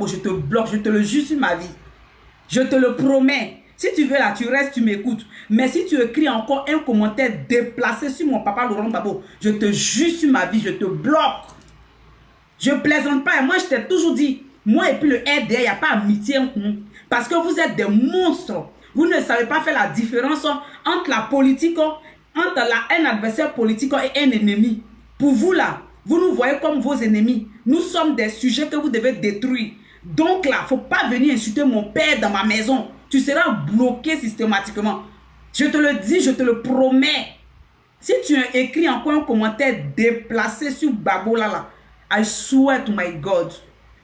Gbagbo, je te bloque, je te le jure sur ma vie. Je te le promets. Si tu veux là, tu restes, tu m'écoutes. Mais si tu écris encore un commentaire déplacé sur mon papa Laurent Gbagbo, je te jure sur ma vie, je te bloque. Je plaisante pas. Et moi, je t'ai toujours dit, moi et puis le RDR, il n'y a pas amitié entre nous. Parce que vous êtes des monstres. Vous ne savez pas faire la différence entre la politique, entre un adversaire politique et un ennemi. Pour vous là, vous nous voyez comme vos ennemis. Nous sommes des sujets que vous devez détruire. Donc là, il ne faut pas venir insulter mon père dans ma maison. Tu seras bloqué systématiquement. Je te le dis, je te le promets. Si tu écris encore un commentaire déplacé sur Gbagbo là, I swear to my God,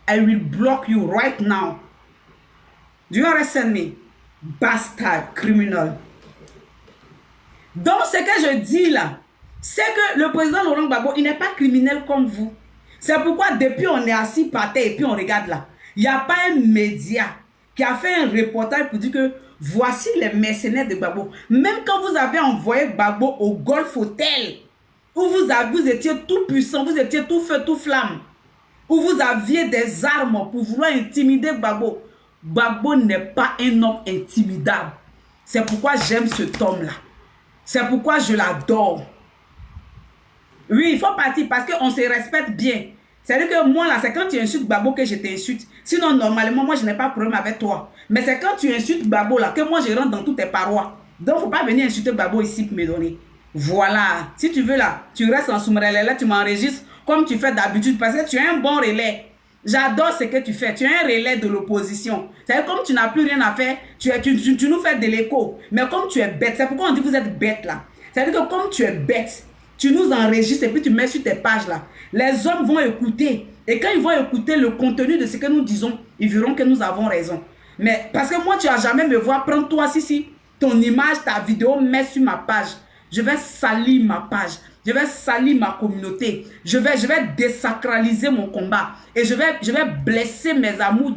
I will block you right now. Do you understand me? Bastard, criminal. Donc, ce que je dis là, c'est que le président Laurent Gbagbo, il n'est pas criminel comme vous. C'est pourquoi depuis on est assis par terre et puis on regarde là. Il n'y a pas un média qui a fait un reportage pour dire que voici les mercenaires de Gbagbo. Même quand vous avez envoyé Gbagbo au Golf Hotel, où vous étiez tout puissant, vous étiez tout feu, tout flamme, où vous aviez des armes pour vouloir intimider Gbagbo. Gbagbo n'est pas un homme intimidable. C'est pourquoi j'aime cet homme-là. C'est pourquoi je l'adore. Oui, il faut partir parce qu'on se respecte bien. C'est-à-dire que moi, là, c'est quand tu insultes Gbagbo que je t'insulte. Sinon, normalement, moi, je n'ai pas de problème avec toi. Mais c'est quand tu insultes Gbagbo, là, que moi, je rentre dans toutes tes parois. Donc, il ne faut pas venir insulter Gbagbo ici pour me donner. Voilà. Si tu veux, là, tu restes en sous-relais, là, tu m'enregistres comme tu fais d'habitude parce que tu es un bon relais. J'adore ce que tu fais. Tu es un relais de l'opposition. C'est-à-dire comme tu n'as plus rien à faire, tu nous fais de l'écho. Mais comme tu es bête, c'est pourquoi on dit que vous êtes bête là. C'est-à-dire que comme tu es bête, tu nous enregistres et puis tu mets sur tes pages là. Les hommes vont écouter. Et quand ils vont écouter le contenu de ce que nous disons, ils verront que nous avons raison. Mais parce que moi, tu n'as jamais me voir prendre toi, si, ton image, ta vidéo, mets sur ma page. Je vais salir ma page. Je vais salir ma communauté. Je vais désacraliser mon combat. Et je vais blesser mes amours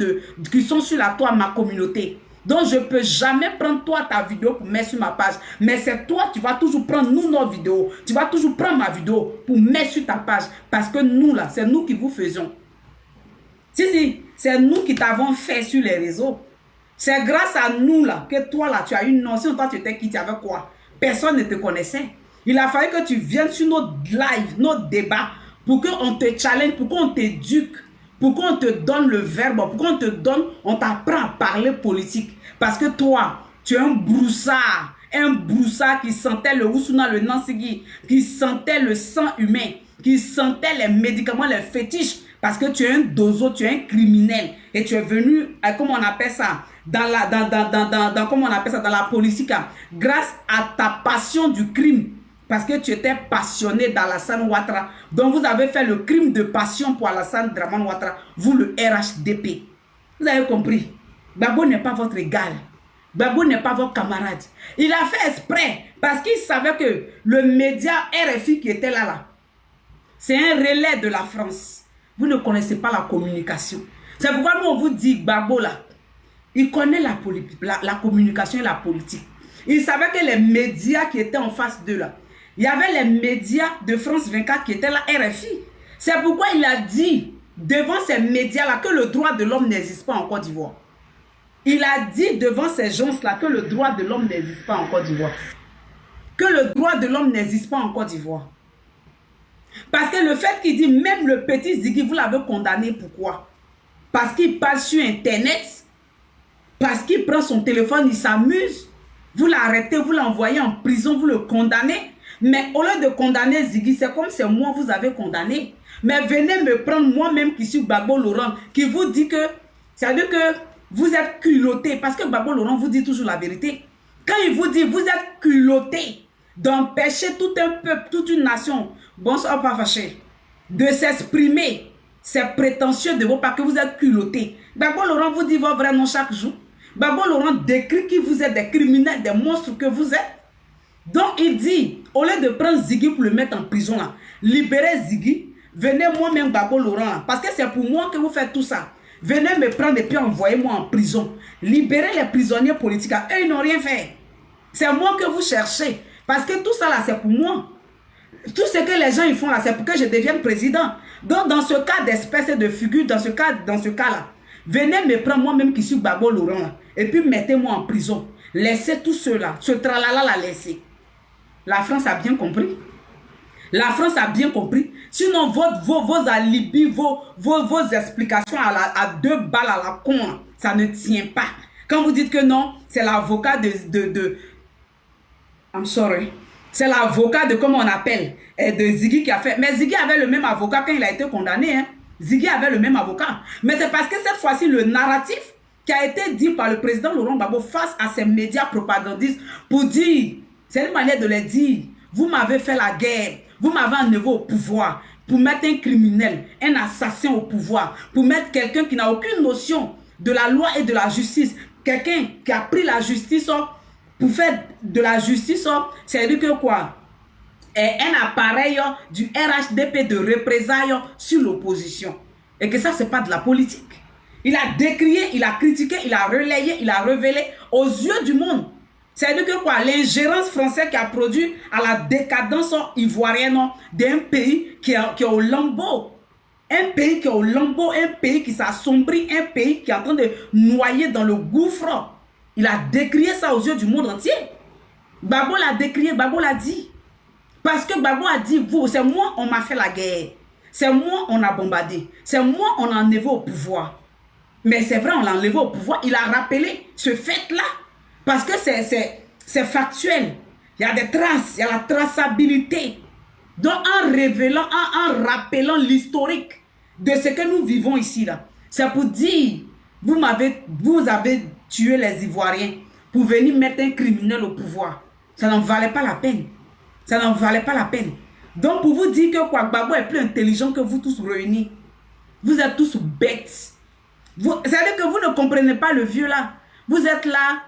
qui sont sur la toile, ma communauté. Donc, je ne peux jamais prendre toi, ta vidéo pour mettre sur ma page. Mais c'est toi qui vas toujours prendre nos vidéos. Tu vas toujours prendre ma vidéo pour mettre sur ta page. Parce que nous, là, c'est nous qui vous faisons. Si, c'est nous qui t'avons fait sur les réseaux. C'est grâce à nous, là, que toi, là, tu as une notion. Toi, tu étais quitté avec quoi? Personne ne te connaissait. Il a fallu que tu viennes sur notre live, notre débat, pour qu'on te challenge, pour qu'on t'éduque, pour qu'on te donne le verbe, pour qu'on te donne, on t'apprend à parler politique. Parce que toi, tu es un broussard qui sentait le Oussouna, le Nansigi, qui sentait le sang humain, qui sentait les médicaments, les fétiches, parce que tu es un dozo, tu es un criminel, et tu es venu, comment on appelle ça, comment on appelle ça, dans la politique, grâce à ta passion du crime. Parce que tu étais passionné d'Alassane Ouattara. Donc vous avez fait le crime de passion pour Alassane Dramane Ouattara. Vous, le RHDP. Vous avez compris. Gbagbo n'est pas votre égal. Gbagbo n'est pas votre camarade. Il a fait exprès. Parce qu'il savait que le média RFI qui était là, c'est un relais de la France. Vous ne connaissez pas la communication. C'est pourquoi nous, on vous dit, Gbagbo là, il connaît la communication et la politique. Il savait que les médias qui étaient en face d'eux là, il y avait les médias de France 24 qui étaient là, RFI. C'est pourquoi il a dit devant ces médias-là que le droit de l'homme n'existe pas en Côte d'Ivoire. Il a dit devant ces gens-là que le droit de l'homme n'existe pas en Côte d'Ivoire. Que le droit de l'homme n'existe pas en Côte d'Ivoire. Parce que le fait qu'il dit même le petit Ziggy, vous l'avez condamné, pourquoi? Parce qu'il parle sur Internet, parce qu'il prend son téléphone, il s'amuse. Vous l'arrêtez, vous l'envoyez en prison, vous le condamnez. Mais au lieu de condamner Ziggy, c'est comme c'est moi vous avez condamné. Mais venez me prendre moi-même qui suis Gbagbo Laurent, qui vous dit que, c'est-à-dire que vous êtes culotté. Parce que Gbagbo Laurent vous dit toujours la vérité. Quand il vous dit, vous êtes culotté d'empêcher tout un peuple, toute une nation, bonsoir pas fâché, de s'exprimer, c'est prétentieux de vos part que vous êtes culotté. Gbagbo Laurent vous dit votre vrai nom chaque jour. Gbagbo Laurent décrit qui vous êtes, des criminels, des monstres que vous êtes. Donc il dit, au lieu de prendre Ziggy pour le mettre en prison là, libérez Ziggy, venez moi-même Gbagbo Laurent là, parce que c'est pour moi que vous faites tout ça. Venez me prendre et puis envoyez-moi en prison. Libérez les prisonniers politiques, eux ils n'ont rien fait. C'est moi que vous cherchez, parce que tout ça là c'est pour moi. Tout ce que les gens ils font là, c'est pour que je devienne président. Donc dans ce cas d'espèce et de figure, dans ce cas là, Venez me prendre moi-même qui suis Gbagbo Laurent là, et puis mettez-moi en prison. Laissez tout cela, ce tralala la laisser. La France a bien compris. La France a bien compris. Sinon, vos alibis, vos explications à 2 balles à la con, ça ne tient pas. Quand vous dites que non, c'est l'avocat de I'm sorry. C'est l'avocat de, comment on appelle, de Ziggy qui a fait. Mais Ziggy avait le même avocat quand il a été condamné. Hein. Ziggy avait le même avocat. Mais c'est parce que cette fois-ci, le narratif qui a été dit par le président Laurent Gbagbo face à ces médias propagandistes pour dire, c'est une manière de les dire, vous m'avez fait la guerre, vous m'avez enlevé au pouvoir pour mettre un criminel, un assassin au pouvoir, pour mettre quelqu'un qui n'a aucune notion de la loi et de la justice, quelqu'un qui a pris la justice pour faire de la justice, c'est-à-dire que quoi? Un appareil du RHDP de représailles sur l'opposition. Et que ça, c'est pas de la politique. Il a décrié, il a critiqué, il a relayé, il a révélé aux yeux du monde. C'est-à-dire que quoi? L'ingérence française qui a produit à la décadence ivoirienne d'un pays qui est au lambeau. Un pays qui est au lambeau, un pays qui s'assombrit, un pays qui est en train de noyer dans le gouffre. Il a décrié ça aux yeux du monde entier. Gbagbo l'a décrié, Gbagbo l'a dit. Parce que Gbagbo a dit, vous, c'est moi, on m'a fait la guerre. C'est moi, on a bombardé. C'est moi, on a enlevé au pouvoir. Mais c'est vrai, on l'a enlevé au pouvoir. Il a rappelé ce fait-là. Parce que c'est factuel. Il y a des traces, il y a la traçabilité. Donc, en révélant, en rappelant l'historique de ce que nous vivons ici, là, c'est pour dire, vous avez tué les Ivoiriens pour venir mettre un criminel au pouvoir. Ça n'en valait pas la peine. Ça n'en valait pas la peine. Donc, pour vous dire que quoi, Gbagbo est plus intelligent que vous tous réunis. Vous êtes tous bêtes. C'est-à-dire que vous ne comprenez pas le vieux là. Vous êtes là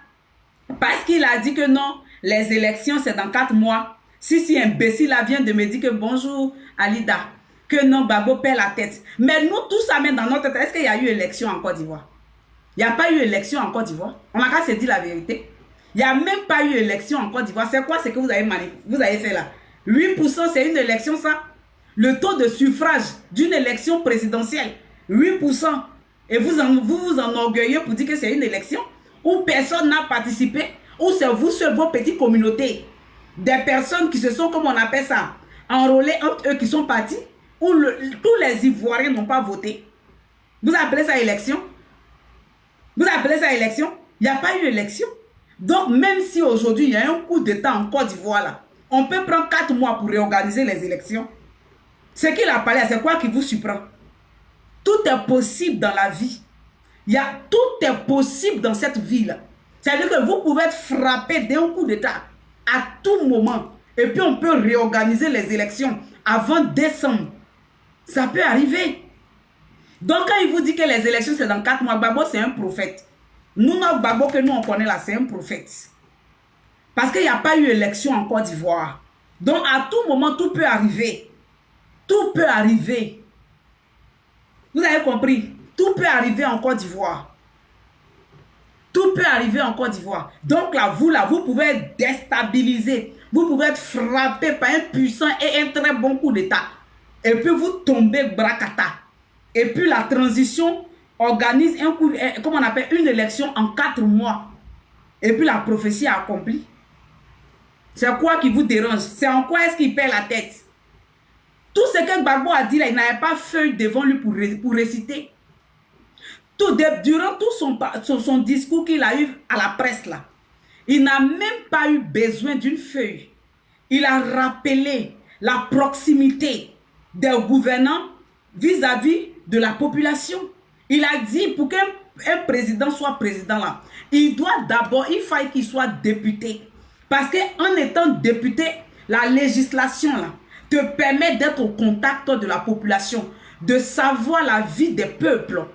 parce qu'il a dit que non, les élections c'est dans 4 mois. Si imbécile là vient de me dire que bonjour Alida, que non, Gbagbo perd la tête. Mais nous tous ça met dans notre tête. Est-ce qu'il y a eu élection en Côte d'Ivoire? Il n'y a pas eu élection en Côte d'Ivoire. On a qu'à se dire la vérité. Il n'y a même pas eu élection en Côte d'Ivoire. C'est quoi ce que vous avez fait là? 8% c'est une élection ça? Le taux de suffrage d'une élection présidentielle, 8%. Et vous vous enorgueillez pour dire que c'est une élection où personne n'a participé, où c'est vous seuls, vos petites communautés, des personnes qui se sont, comme on appelle ça, enrôlées entre eux qui sont partis, où tous les Ivoiriens n'ont pas voté. Vous appelez ça élection? Vous appelez ça élection? Il n'y a pas eu élection. Donc, même si aujourd'hui, il y a un coup d'État en Côte d'Ivoire, là, on peut prendre 4 mois pour réorganiser les élections. Ce qu'il a parlé, c'est quoi qui vous surprend? Tout est possible dans la vie. Tout est possible dans cette vie-là. C'est-à-dire que vous pouvez être frappé d'un coup d'État à tout moment. Et puis, on peut réorganiser les élections avant décembre. Ça peut arriver. Donc, quand il vous dit que les élections, c'est dans 4 mois, Gbagbo, c'est un prophète. Nous, notre Gbagbo que nous, on connaît là, c'est un prophète. Parce qu'il n'y a pas eu élection en Côte d'Ivoire. Donc, à tout moment, tout peut arriver. Tout peut arriver. Vous avez compris? Tout peut arriver en Côte d'Ivoire. Tout peut arriver en Côte d'Ivoire. Donc là, vous pouvez être déstabilisé. Vous pouvez être frappé par un puissant et un très bon coup d'État. Et puis vous tombez bracata. Et puis la transition organise un coup, comment on appelle, une élection en 4 mois. Et puis la prophétie est accomplie. C'est quoi qui vous dérange? C'est en quoi est-ce qu'il perd la tête? Tout ce que Gbagbo a dit là, il n'avait pas feuille devant lui pour réciter. Durant tout son discours qu'il a eu à la presse là, il n'a même pas eu besoin d'une feuille. Il a rappelé la proximité des gouvernants vis-à-vis de la population. Il a dit pour qu'un président soit président là, il faut qu'il soit député. Parce qu'en étant député, la législation là, te permet d'être au contact de la population, de savoir la vie des peuples.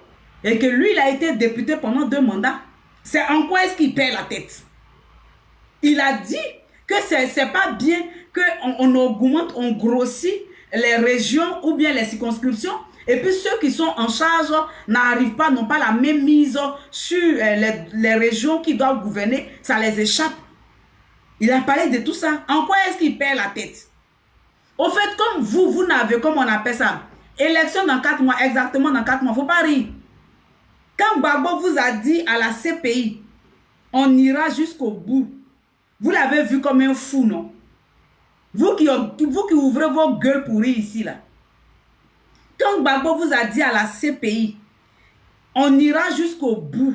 Et que lui, il a été député pendant 2 mandats. C'est en quoi est-ce qu'il perd la tête? Il a dit que c'est pas bien qu'on augmente, on grossit les régions ou bien les circonscriptions. Et puis ceux qui sont en charge n'arrivent pas, n'ont pas la même mise sur les régions qui doivent gouverner. Ça les échappe. Il a parlé de tout ça. En quoi est-ce qu'il perd la tête? Au fait, comme vous n'avez, comme on appelle ça, élection dans 4 mois, exactement dans 4 mois, il ne faut pas rire. Quand Gbagbo vous a dit à la CPI, on ira jusqu'au bout, vous l'avez vu comme un fou, non? Vous qui ouvrez vos gueules pourries ici, là. Quand Gbagbo vous a dit à la CPI, on ira jusqu'au bout,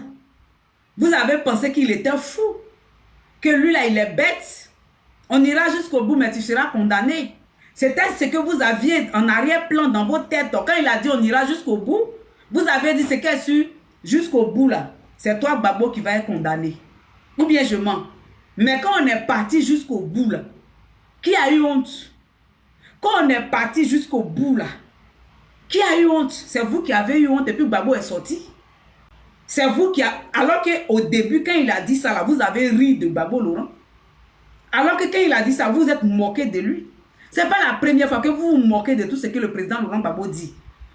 vous avez pensé qu'il était fou, que lui, là, il est bête. On ira jusqu'au bout, mais tu seras condamné. C'était ce que vous aviez en arrière-plan dans votre tête. Donc, quand il a dit on ira jusqu'au bout, vous avez dit ce qu'est sûr, jusqu'au bout, là. C'est toi, Gbagbo, qui va être condamné. Ou bien je mens. Mais quand on est parti jusqu'au bout, là, qui a eu honte? Quand on est parti jusqu'au bout, là, qui a eu honte? C'est vous qui avez eu honte et puis Gbagbo est sorti. C'est vous qui a... Alors qu'au début, quand il a dit ça, là, vous avez ri de Gbagbo Laurent. Alors que quand il a dit ça, vous êtes moqué de lui. Ce n'est pas la première fois que vous vous moquez de tout ce que le président Laurent Gbagbo dit.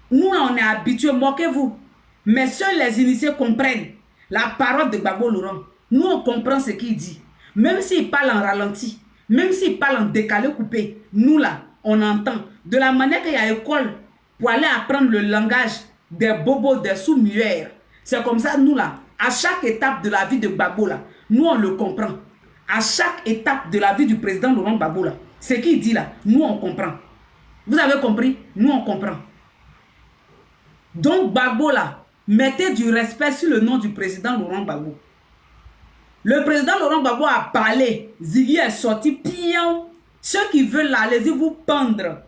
Nous, on est habitués, moquez-vous. Mais seuls les initiés comprennent la parole de Gbagbo Laurent. Nous, on comprend ce qu'il dit. Même s'il parle en ralenti, même s'il parle en décalé coupé, nous là, on entend. De la manière qu'il y a école pour aller apprendre le langage des bobos, des sous-muères. C'est comme ça, nous là, à chaque étape de la vie de Gbagbo là, nous on le comprend. À chaque étape de la vie du président Laurent Gbagbo là, ce qu'il dit là, nous on comprend. Vous avez compris? Nous on comprend. Donc Gbagbo là, mettez du respect sur le nom du président Laurent Gbagbo. Le président Laurent Gbagbo a parlé, Ziggy est sorti, pion. Ceux qui veulent là, allez-y vous pendre.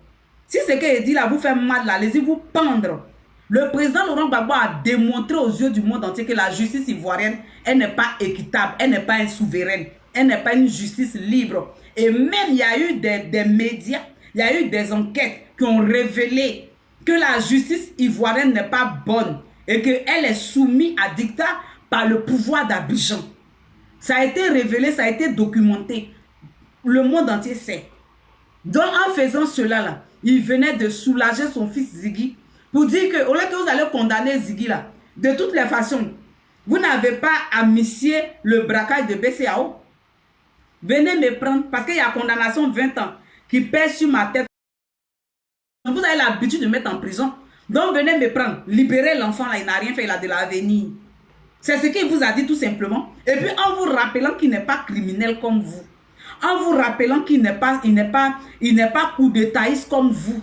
Si ce qu'il dit là vous fait mal là, allez-y vous pendre. Le président Laurent Gbagbo a démontré aux yeux du monde entier que la justice ivoirienne, elle n'est pas équitable, elle n'est pas souveraine, elle n'est pas une justice libre. Et même il y a eu des médias, il y a eu des enquêtes qui ont révélé que la justice ivoirienne n'est pas bonne et qu'elle est soumise à dictat par le pouvoir d'Abidjan. Ça a été révélé, ça a été documenté. Le monde entier sait. Donc en faisant cela là, il venait de soulager son fils Ziggy pour dire que au lieu que vous allez condamner Ziggy là, de toutes les façons, vous n'avez pas amnistié le braquage de BCAO. Venez me prendre parce qu'il y a condamnation 20 ans qui pèse sur ma tête. Vous avez l'habitude de mettre en prison. Donc venez me prendre, libérez l'enfant là, il n'a rien fait, il a de l'avenir. C'est ce qu'il vous a dit tout simplement. Et puis en vous rappelant qu'il n'est pas criminel comme vous. En vous rappelant qu'il n'est pas coup d'étatiste comme vous.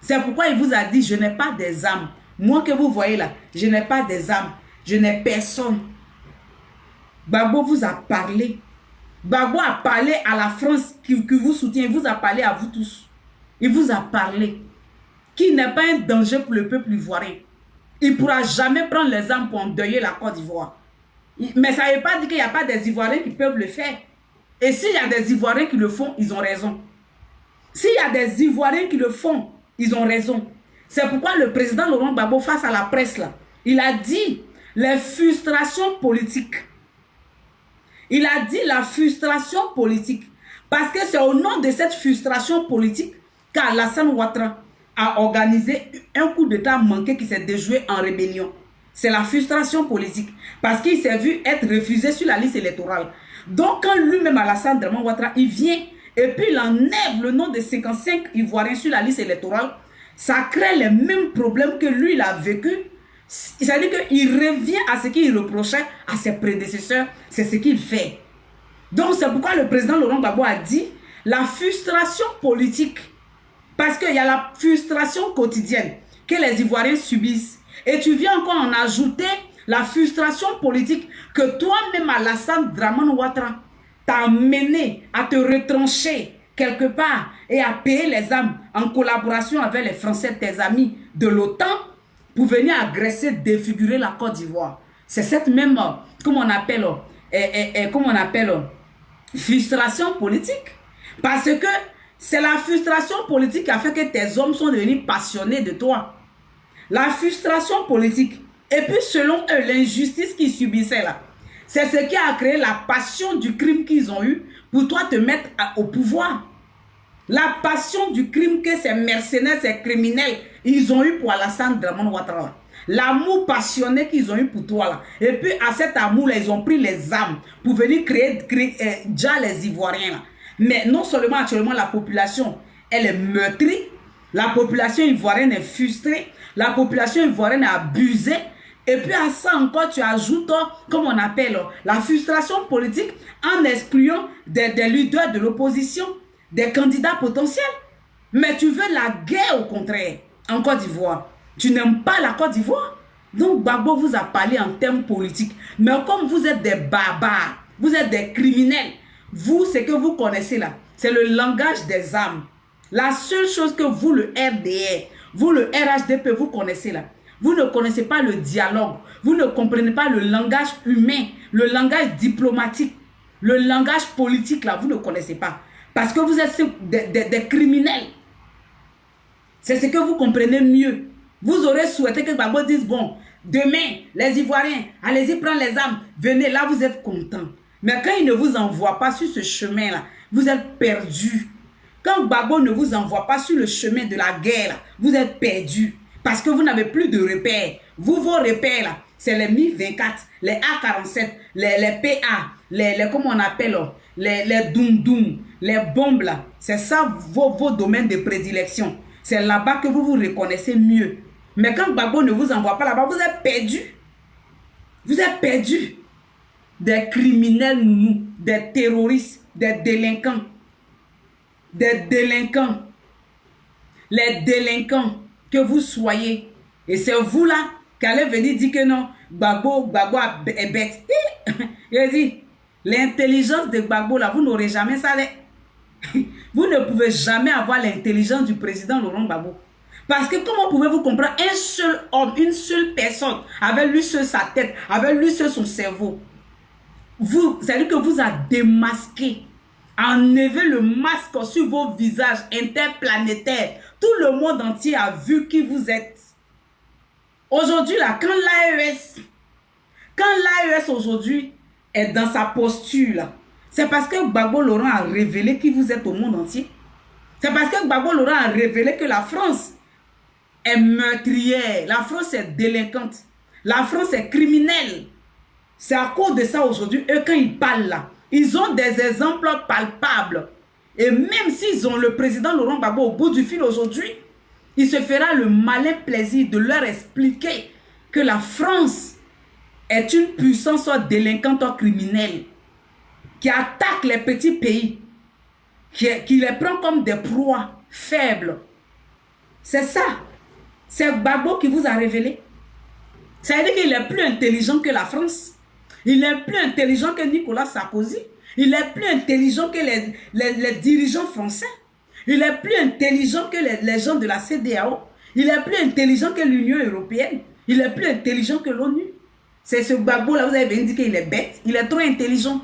C'est pourquoi il vous a dit, je n'ai pas des âmes. Moi que vous voyez là, je n'ai pas des âmes. Je n'ai personne. Gbagbo vous a parlé. Gbagbo a parlé à la France qui vous soutient. Il vous a parlé à vous tous. Il vous a parlé. Qu'il n'est pas un danger pour le peuple ivoirien. Il ne pourra jamais prendre les armes pour endeuiller la Côte d'Ivoire. Mais ça ne veut pas dire qu'il n'y a pas des Ivoiriens qui peuvent le faire. Et s'il y a des Ivoiriens qui le font, ils ont raison. S'il y a des Ivoiriens qui le font, ils ont raison. C'est pourquoi le président Laurent Gbagbo, face à la presse, là, il a dit les frustrations politiques. Il a dit la frustration politique. Parce que c'est au nom de cette frustration politique qu'Alassane Ouattara a organisé un coup d'État manqué qui s'est déjoué en rébellion. C'est la frustration politique. Parce qu'il s'est vu être refusé sur la liste électorale. Donc quand lui-même Alassane Ouattara, il vient et puis il enlève le nom de 55 Ivoiriens sur la liste électorale, ça crée les mêmes problèmes que lui il a vécu. C'est-à-dire qu'il revient à ce qu'il reprochait à ses prédécesseurs, c'est ce qu'il fait. Donc c'est pourquoi le président Laurent Gbagbo a dit la frustration politique. Parce qu'il y a la frustration quotidienne que les Ivoiriens subissent. Et tu viens encore en ajouter la frustration politique que toi-même Alassane Ouattara t'a mené à te retrancher quelque part et à payer les âmes en collaboration avec les Français, tes amis de l'OTAN, pour venir agresser, défigurer la Côte d'Ivoire. C'est cette même, comment on appelle, frustration politique. Parce que c'est la frustration politique qui a fait que tes hommes sont devenus passionnés de toi. La frustration politique. Et puis selon eux, l'injustice qu'ils subissaient là, c'est ce qui a créé la passion du crime qu'ils ont eu pour toi te mettre au pouvoir. La passion du crime que ces mercenaires, ces criminels, ils ont eu pour Alassane Ouattara. L'amour passionné qu'ils ont eu pour toi là. Et puis à cet amour-là, ils ont pris les armes pour venir créer déjà les Ivoiriens là. Mais non seulement actuellement la population, elle est meurtrie, la population ivoirienne est frustrée, la population ivoirienne est abusée, Et puis à ça encore, tu ajoutes, comme on appelle, la frustration politique en excluant des leaders de l'opposition, des candidats potentiels. Mais tu veux la guerre au contraire en Côte d'Ivoire. Tu n'aimes pas la Côte d'Ivoire. Donc Gbagbo vous a parlé en termes politiques. Mais comme vous êtes des barbares, vous êtes des criminels, vous, ce que vous connaissez là, c'est le langage des âmes. La seule chose que vous, le RDR, vous, le RHDP, vous connaissez là, vous ne connaissez pas le dialogue, vous ne comprenez pas le langage humain, le langage diplomatique, le langage politique là, vous ne connaissez pas. Parce que vous êtes des criminels. C'est ce que vous comprenez mieux. Vous aurez souhaité que Gbagbo dise, bon, demain, les Ivoiriens, allez-y prendre les armes, venez, là vous êtes contents. Mais quand il ne vous envoie pas sur ce chemin-là, vous êtes perdus. Quand Gbagbo ne vous envoie pas sur le chemin de la guerre, vous êtes perdus. Parce que vous n'avez plus de repères. Vous, vos repères, là, c'est les Mi-24, les A-47, les PA, comment on appelle, les Doum-Doum, les bombes, là. C'est ça vos domaines de prédilection. C'est là-bas que vous vous reconnaissez mieux. Mais quand Gbagbo ne vous envoie pas là-bas, vous êtes perdus. Vous êtes perdus. Des criminels nounous, des terroristes, des délinquants. Des délinquants. Les délinquants que vous soyez. Et c'est vous là qui allez venir dire que non, Gbagbo est bête. Il dit, l'intelligence de Gbagbo là, vous n'aurez jamais ça. Vous ne pouvez jamais avoir l'intelligence du président Laurent Gbagbo. Parce que comment pouvez-vous comprendre un seul homme, une seule personne, avec lui seul sa tête, avec lui seul son cerveau? C'est-à-dire que vous a démasqué, enlevé le masque sur vos visages interplanétaires. Tout le monde entier a vu qui vous êtes. Aujourd'hui, là, quand l'AES aujourd'hui est dans sa posture, là, c'est parce que Gbagbo Laurent a révélé qui vous êtes au monde entier. C'est parce que Gbagbo Laurent a révélé que la France est meurtrière. La France est délinquante. La France est criminelle. C'est à cause de ça aujourd'hui, eux, quand ils parlent là, ils ont des exemples palpables. Et même s'ils ont le président Laurent Gbagbo au bout du fil aujourd'hui, il se fera le malin plaisir de leur expliquer que la France est une puissance délinquante ou criminelle qui attaque les petits pays, qui les prend comme des proies faibles. C'est ça. C'est Gbagbo qui vous a révélé. Ça veut dire qu'il est plus intelligent que la France. Il est plus intelligent que Nicolas Sarkozy. Il est plus intelligent que les dirigeants français. Il est plus intelligent que les gens de la CEDEAO. Il est plus intelligent que l'Union européenne. Il est plus intelligent que l'ONU. C'est ce Gbagbo-là, vous avez dit qu'il est bête. Il est trop intelligent.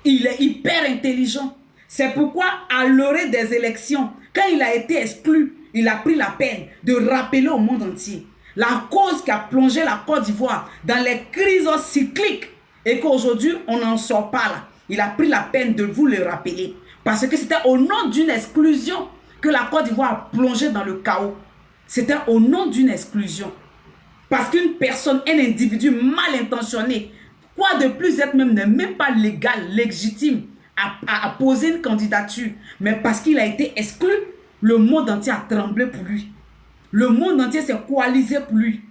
Il est hyper intelligent. C'est pourquoi, à l'orée des élections, quand il a été exclu, il a pris la peine de rappeler au monde entier la cause qui a plongé la Côte d'Ivoire dans les crises cycliques et qu'aujourd'hui, on n'en sort pas là. Il a pris la peine de vous le rappeler. Parce que c'était au nom d'une exclusion que la Côte d'Ivoire a plongé dans le chaos. C'était au nom d'une exclusion. Parce qu'une personne, un individu mal intentionné, quoi de plus être même, n'est même pas légal, légitime à poser une candidature. Mais parce qu'il a été exclu, le monde entier a tremblé pour lui. Le monde entier s'est coalisé pour lui.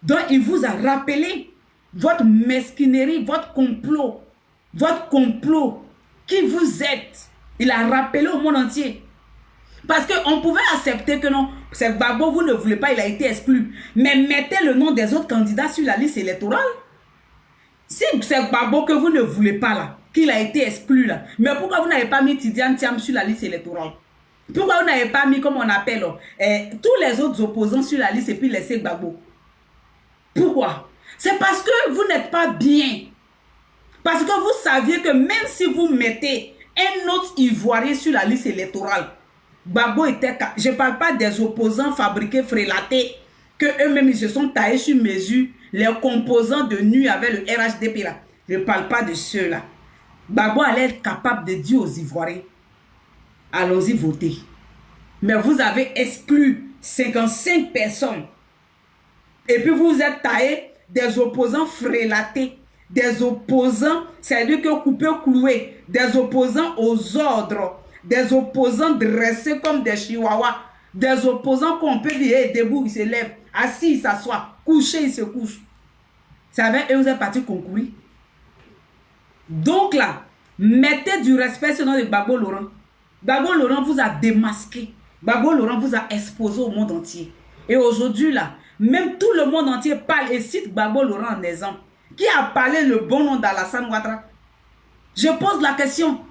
Donc il vous a rappelé votre mesquinerie, votre complot, qui vous êtes. Il a rappelé au monde entier. Parce qu'on pouvait accepter que non, c'est Gbagbo, vous ne voulez pas, il a été exclu. Mais mettez le nom des autres candidats sur la liste électorale. Si c'est Gbagbo que vous ne voulez pas là, qu'il a été exclu là, mais pourquoi vous n'avez pas mis Tidiane Thiam sur la liste électorale? Pourquoi vous n'avez pas mis, comme on appelle, tous les autres opposants sur la liste et puis laisser Gbagbo? Pourquoi? C'est parce que vous n'êtes pas bien. Parce que vous saviez que même si vous mettez un autre Ivoirien sur la liste électorale, Gbagbo était... Je ne parle pas des opposants fabriqués, frélatés, que eux-mêmes ils se sont taillés sur mesure, les composants de nuit avec le RHDP là. Je ne parle pas de ceux-là. Gbagbo allait être capable de dire aux Ivoiriens, allons-y voter. Mais vous avez exclu 55 personnes. Et puis vous êtes taillé des opposants frélatés, des opposants, c'est-à-dire que coupés, cloués, des opposants aux ordres, des opposants dressés comme des chihuahuas, des opposants qu'on peut dire, debout, il se lève, assis, il s'assoit. coucher, il se couche. C'est avec eux que vous êtes partis concourir. Donc là, mettez du respect sur le nom de Gbagbo Laurent. Gbagbo Laurent vous a démasqué. Gbagbo Laurent vous a exposé au monde entier. Et aujourd'hui là, même tout le monde entier parle et cite Gbagbo Laurent en exemple. Qui a parlé le bon nom d'Alassane Ouattara? Je pose la question.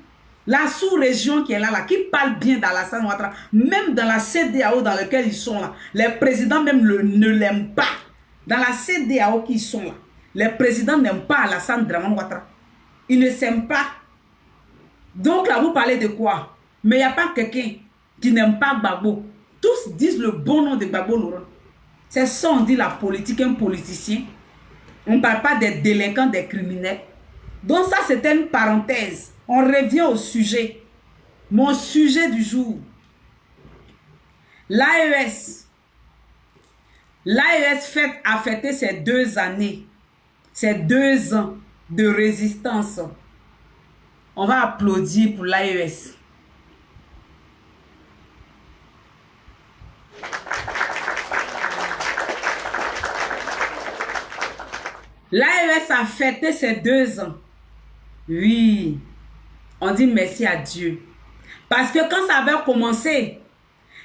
La sous-région qui est là, qui parle bien d'Alassane Ouattara, même dans la CEDEAO dans laquelle ils sont là, les présidents même ne l'aiment pas. Dans la CEDEAO qui sont là, les présidents n'aiment pas Alassane Dramane Ouattara. Ils ne s'aiment pas. Donc là, vous parlez de quoi? Mais il n'y a pas quelqu'un qui n'aime pas Gbagbo. Tous disent le bon nom de Gbagbo Laurent. C'est ça, on dit la politique, un politicien. On ne parle pas des délinquants, des criminels. Donc ça, c'était une parenthèse. On revient au sujet. Mon sujet du jour. L'AES. L'AES a fêté ses 2 années. Ses 2 ans de résistance. On va applaudir pour l'AES. L'AES a fêté ses 2 ans. Oui, on dit merci à Dieu. Parce que quand ça avait commencé,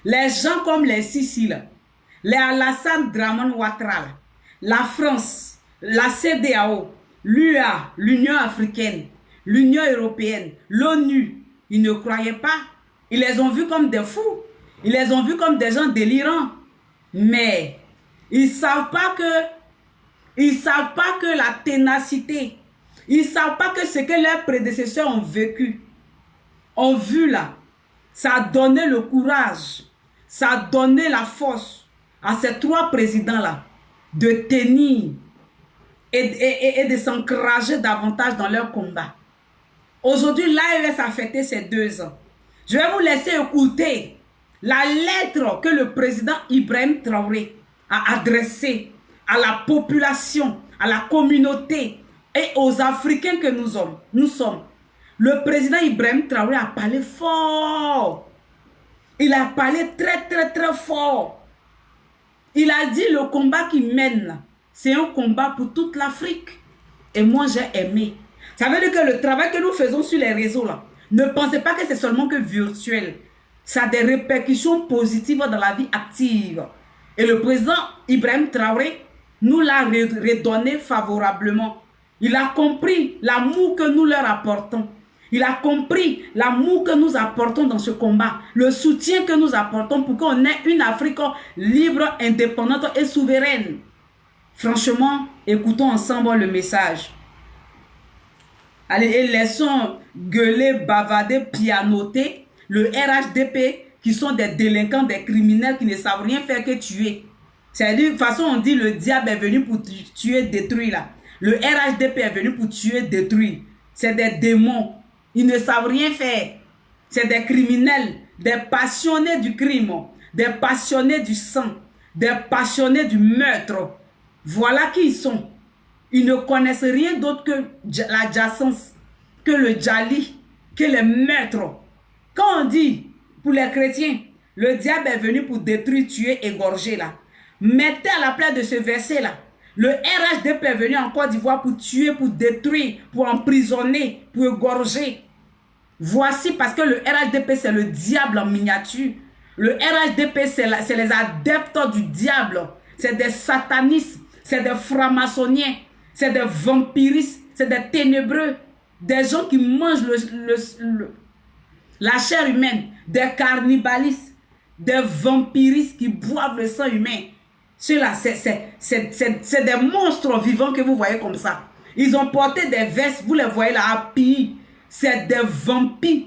les gens comme les Sissi, les Alassane Dramane Ouattara, la France, la CEDEAO, l'UA, l'Union africaine, l'Union européenne, l'ONU, ils ne croyaient pas. Ils les ont vus comme des fous. Ils les ont vus comme des gens délirants. Mais ils ne savent pas que la ténacité, ils ne savent pas que ce que leurs prédécesseurs ont vécu, ont vu là, ça a donné le courage, ça a donné la force à ces 3 présidents-là de tenir et de s'encourager davantage dans leur combat. Aujourd'hui, l'AES a fêté ses 2 ans. Je vais vous laisser écouter la lettre que le président Ibrahim Traoré a adressée à la population, à la communauté et aux Africains que nous sommes. Le président Ibrahim Traoré a parlé fort. Il a parlé très, très, très fort. Il a dit le combat qu'il mène, c'est un combat pour toute l'Afrique. Et moi, j'ai aimé. Ça veut dire que le travail que nous faisons sur les réseaux, là, ne pensez pas que c'est seulement que virtuel. Ça a des répercussions positives dans la vie active. Et le président Ibrahim Traoré nous l'a redonné favorablement. Il a compris l'amour que nous leur apportons. Il a compris l'amour que nous apportons dans ce combat. Le soutien que nous apportons pour qu'on ait une Afrique libre, indépendante et souveraine. Franchement, écoutons ensemble le message. Allez, et laissons gueuler, bavarder, pianoter le RHDP qui sont des délinquants, des criminels qui ne savent rien faire que tuer. C'est-à-dire, de toute façon, on dit le diable est venu pour tuer, détruire là. Le RHDP est venu pour tuer, détruire. C'est des démons. Ils ne savent rien faire. C'est des criminels, des passionnés du crime, des passionnés du sang, des passionnés du meurtre. Voilà qui ils sont. Ils ne connaissent rien d'autre que l'adjacence, que le djali, que les meurtres. Quand on dit, pour les chrétiens, le diable est venu pour détruire, tuer, égorger là. Mettez à la place de ce verset-là. Le RHDP est venu en Côte d'Ivoire pour tuer, pour détruire, pour emprisonner, pour égorger. Voici parce que le RHDP, c'est le diable en miniature. Le RHDP, c'est les adeptes du diable. C'est des satanistes, c'est des francs-maçonniens, c'est des vampiristes, c'est des ténébreux. Des gens qui mangent la chair humaine, des cannibalistes, des vampiristes qui boivent le sang humain. Ceux-là, c'est des monstres vivants que vous voyez comme ça. Ils ont porté des vestes, vous les voyez là, à piller. C'est des vampires.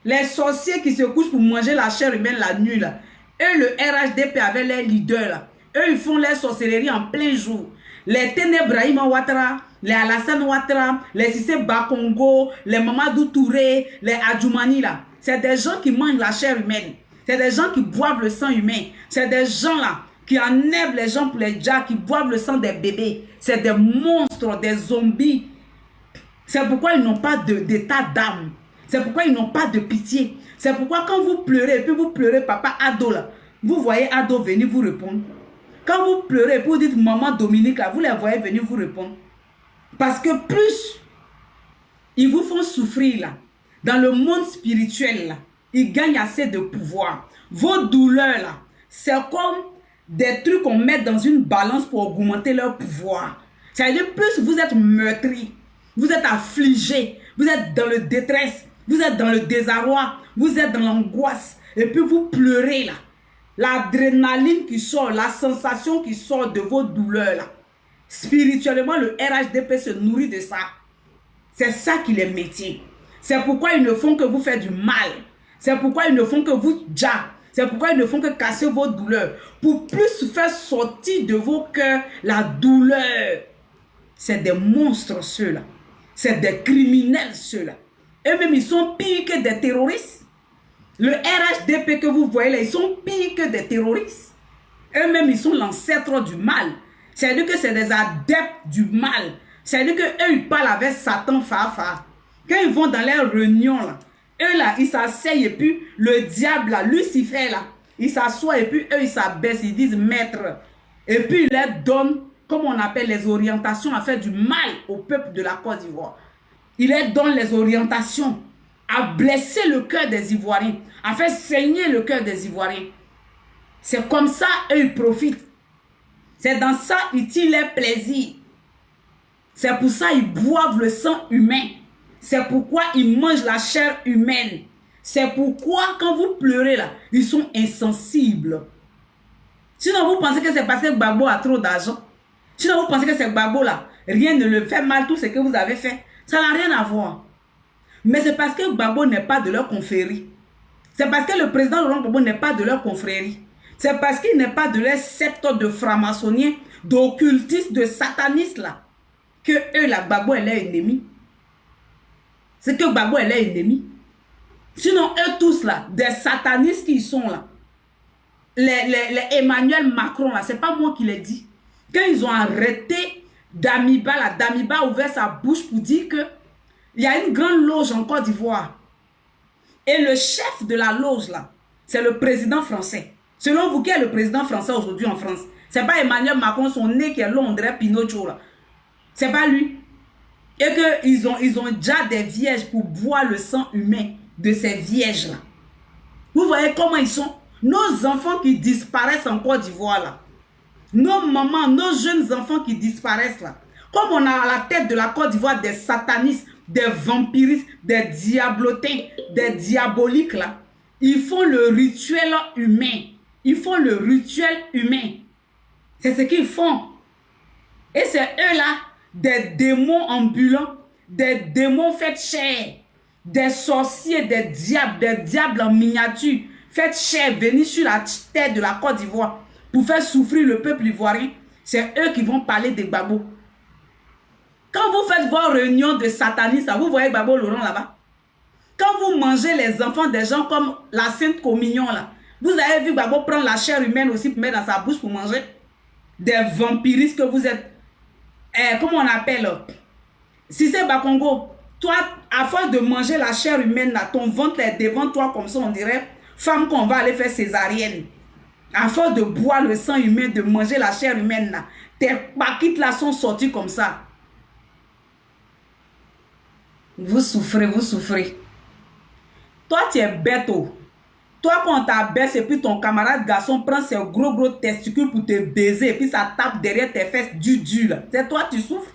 Les sorciers qui se couchent pour manger la chair humaine la nuit là. Eux, le RHDP avec les leaders là. Eux, ils font leur sorcellerie en plein jour. Les ténèbres Ouattara, les Alassane Ouattara, les Sissé Bakongo, les Mamadou Touré, les Adjoumani là. C'est des gens qui mangent la chair humaine. C'est des gens qui boivent le sang humain. C'est des gens là qui enlèvent les gens pour les djaks, qui boivent le sang des bébés. C'est des monstres, des zombies. C'est pourquoi ils n'ont pas d'état d'âme. C'est pourquoi ils n'ont pas de pitié. C'est pourquoi quand vous pleurez, et puis vous pleurez, papa Ado là, vous voyez Ado venir vous répondre. Quand vous pleurez, vous dites maman Dominique, là, vous les voyez venir vous répondre. Parce que plus ils vous font souffrir là, dans le monde spirituel là, ils gagnent assez de pouvoir. Vos douleurs là, c'est comme des trucs qu'on met dans une balance pour augmenter leur pouvoir. C'est-à-dire plus vous êtes meurtri, vous êtes affligé, vous êtes dans le détresse, vous êtes dans le désarroi, vous êtes dans l'angoisse, et puis vous pleurez là. L'adrénaline qui sort, la sensation qui sort de vos douleurs là. Spirituellement, le RHDP se nourrit de ça. C'est ça qui est métier. C'est pourquoi ils ne font que vous faire du mal. C'est pourquoi ils ne font que vous jack. C'est pourquoi ils ne font que casser vos douleurs. Pour plus faire sortir de vos cœurs la douleur. C'est des monstres ceux-là. C'est des criminels ceux-là. Eux-mêmes, ils sont pires que des terroristes. Le RHDP que vous voyez là, ils sont pires que des terroristes. Eux-mêmes, ils sont l'ancêtre du mal. C'est-à-dire que c'est des adeptes du mal. C'est-à-dire qu'eux, ils parlent avec Satan, Fafa. Quand ils vont dans leurs réunions, là, eux, là, ils s'asseyent et puis le diable, là, Lucifer, là, il s'assoit et puis eux, ils s'abaissent, ils disent maître. Et puis, ils leur donnent, comme on appelle, les orientations à faire du mal au peuple de la Côte d'Ivoire. Il leur donne les orientations à blesser le cœur des Ivoiriens, à faire saigner le cœur des Ivoiriens. C'est comme ça, eux, ils profitent. C'est dans ça, ils tirent leur plaisir. C'est pour ça qu'ils boivent le sang humain. C'est pourquoi ils mangent la chair humaine. C'est pourquoi, quand vous pleurez là, ils sont insensibles. Sinon, vous pensez que c'est parce que Gbagbo a trop d'argent. Sinon, vous pensez que c'est Gbagbo là, rien ne le fait mal, tout ce que vous avez fait. Ça n'a rien à voir. Mais c'est parce que Gbagbo n'est pas de leur confrérie. C'est parce que le président Laurent Gbagbo n'est pas de leur confrérie. C'est parce qu'il n'est pas de leur secte de franc-maçonniens, d'occultistes, de satanistes là, que eux, là, Gbagbo est leur ennemi. C'est que Gbagbo est leur ennemi. Sinon, eux tous là, des satanistes qui sont là, les Emmanuel Macron là, c'est pas moi qui l'ai dit. Quand ils ont arrêté Damiba là, Damiba a ouvert sa bouche pour dire que il y a une grande loge en Côte d'Ivoire. Et le chef de la loge là, c'est le président français. Selon vous, qui est le président français aujourd'hui en France? C'est pas Emmanuel Macron, son nez qui est long, on dirait Pinocchio là. C'est pas lui. Et qu'ils ont déjà des vierges pour boire le sang humain de ces vierges là. Vous voyez comment ils sont? Nos enfants qui disparaissent en Côte d'Ivoire là. Nos mamans, nos jeunes enfants qui disparaissent là. Comme on a à la tête de la Côte d'Ivoire des satanistes, des vampiristes, des diablotins, des diaboliques là. Ils font le rituel humain. Ils font le rituel humain. C'est ce qu'ils font. Et c'est eux là, des démons ambulants, des démons faits chair, des sorciers, des diables en miniature, faits chair, venus sur la terre de la Côte d'Ivoire pour faire souffrir le peuple ivoirien. C'est eux qui vont parler des Gbagbo. Quand vous faites vos réunions de satanistes, vous voyez Gbagbo Laurent là-bas. Quand vous mangez les enfants des gens comme la Sainte Communion là, vous avez vu Gbagbo prendre la chair humaine aussi pour mettre dans sa bouche pour manger. Des vampiristes que vous êtes. Comment on appelle? Si c'est Bakongo, toi, à force de manger la chair humaine là, ton ventre est devant toi comme ça, on dirait femme qu'on va aller faire césarienne. À force de boire le sang humain, de manger la chair humaine là, tes paquites là sont sortis comme ça. Vous souffrez, vous souffrez. Toi, tu es bête. Oh. Toi, quand on t'abaisse et puis ton camarade garçon prend ses gros testicules pour te baiser et puis ça tape derrière tes fesses du là. C'est toi, tu souffres.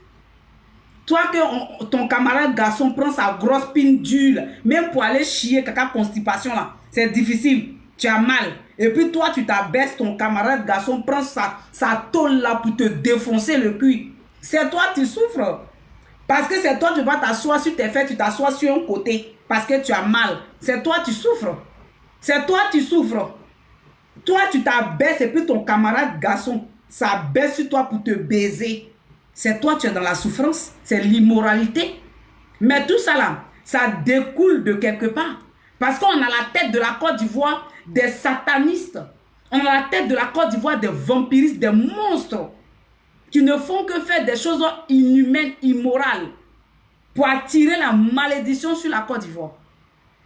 Toi, que ton camarade garçon prend sa grosse pine dure, même pour aller chier, caca constipation là, c'est difficile. Tu as mal. Et puis toi, tu t'abaisses, ton camarade garçon prend sa tôle là pour te défoncer le cul. C'est toi, tu souffres. Parce que c'est toi, tu vas t'asseoir sur tes fesses, tu t'assois sur un côté. Parce que tu as mal. C'est toi, tu souffres. C'est toi, tu souffres. Toi, tu t'abaisses et puis ton camarade garçon s'abaisse sur toi pour te baiser. C'est toi, tu es dans la souffrance. C'est l'immoralité. Mais tout ça là, ça découle de quelque part. Parce qu'on a la tête de la Côte d'Ivoire des satanistes. On a la tête de la Côte d'Ivoire des vampiristes, des monstres qui ne font que faire des choses inhumaines, immorales pour attirer la malédiction sur la Côte d'Ivoire.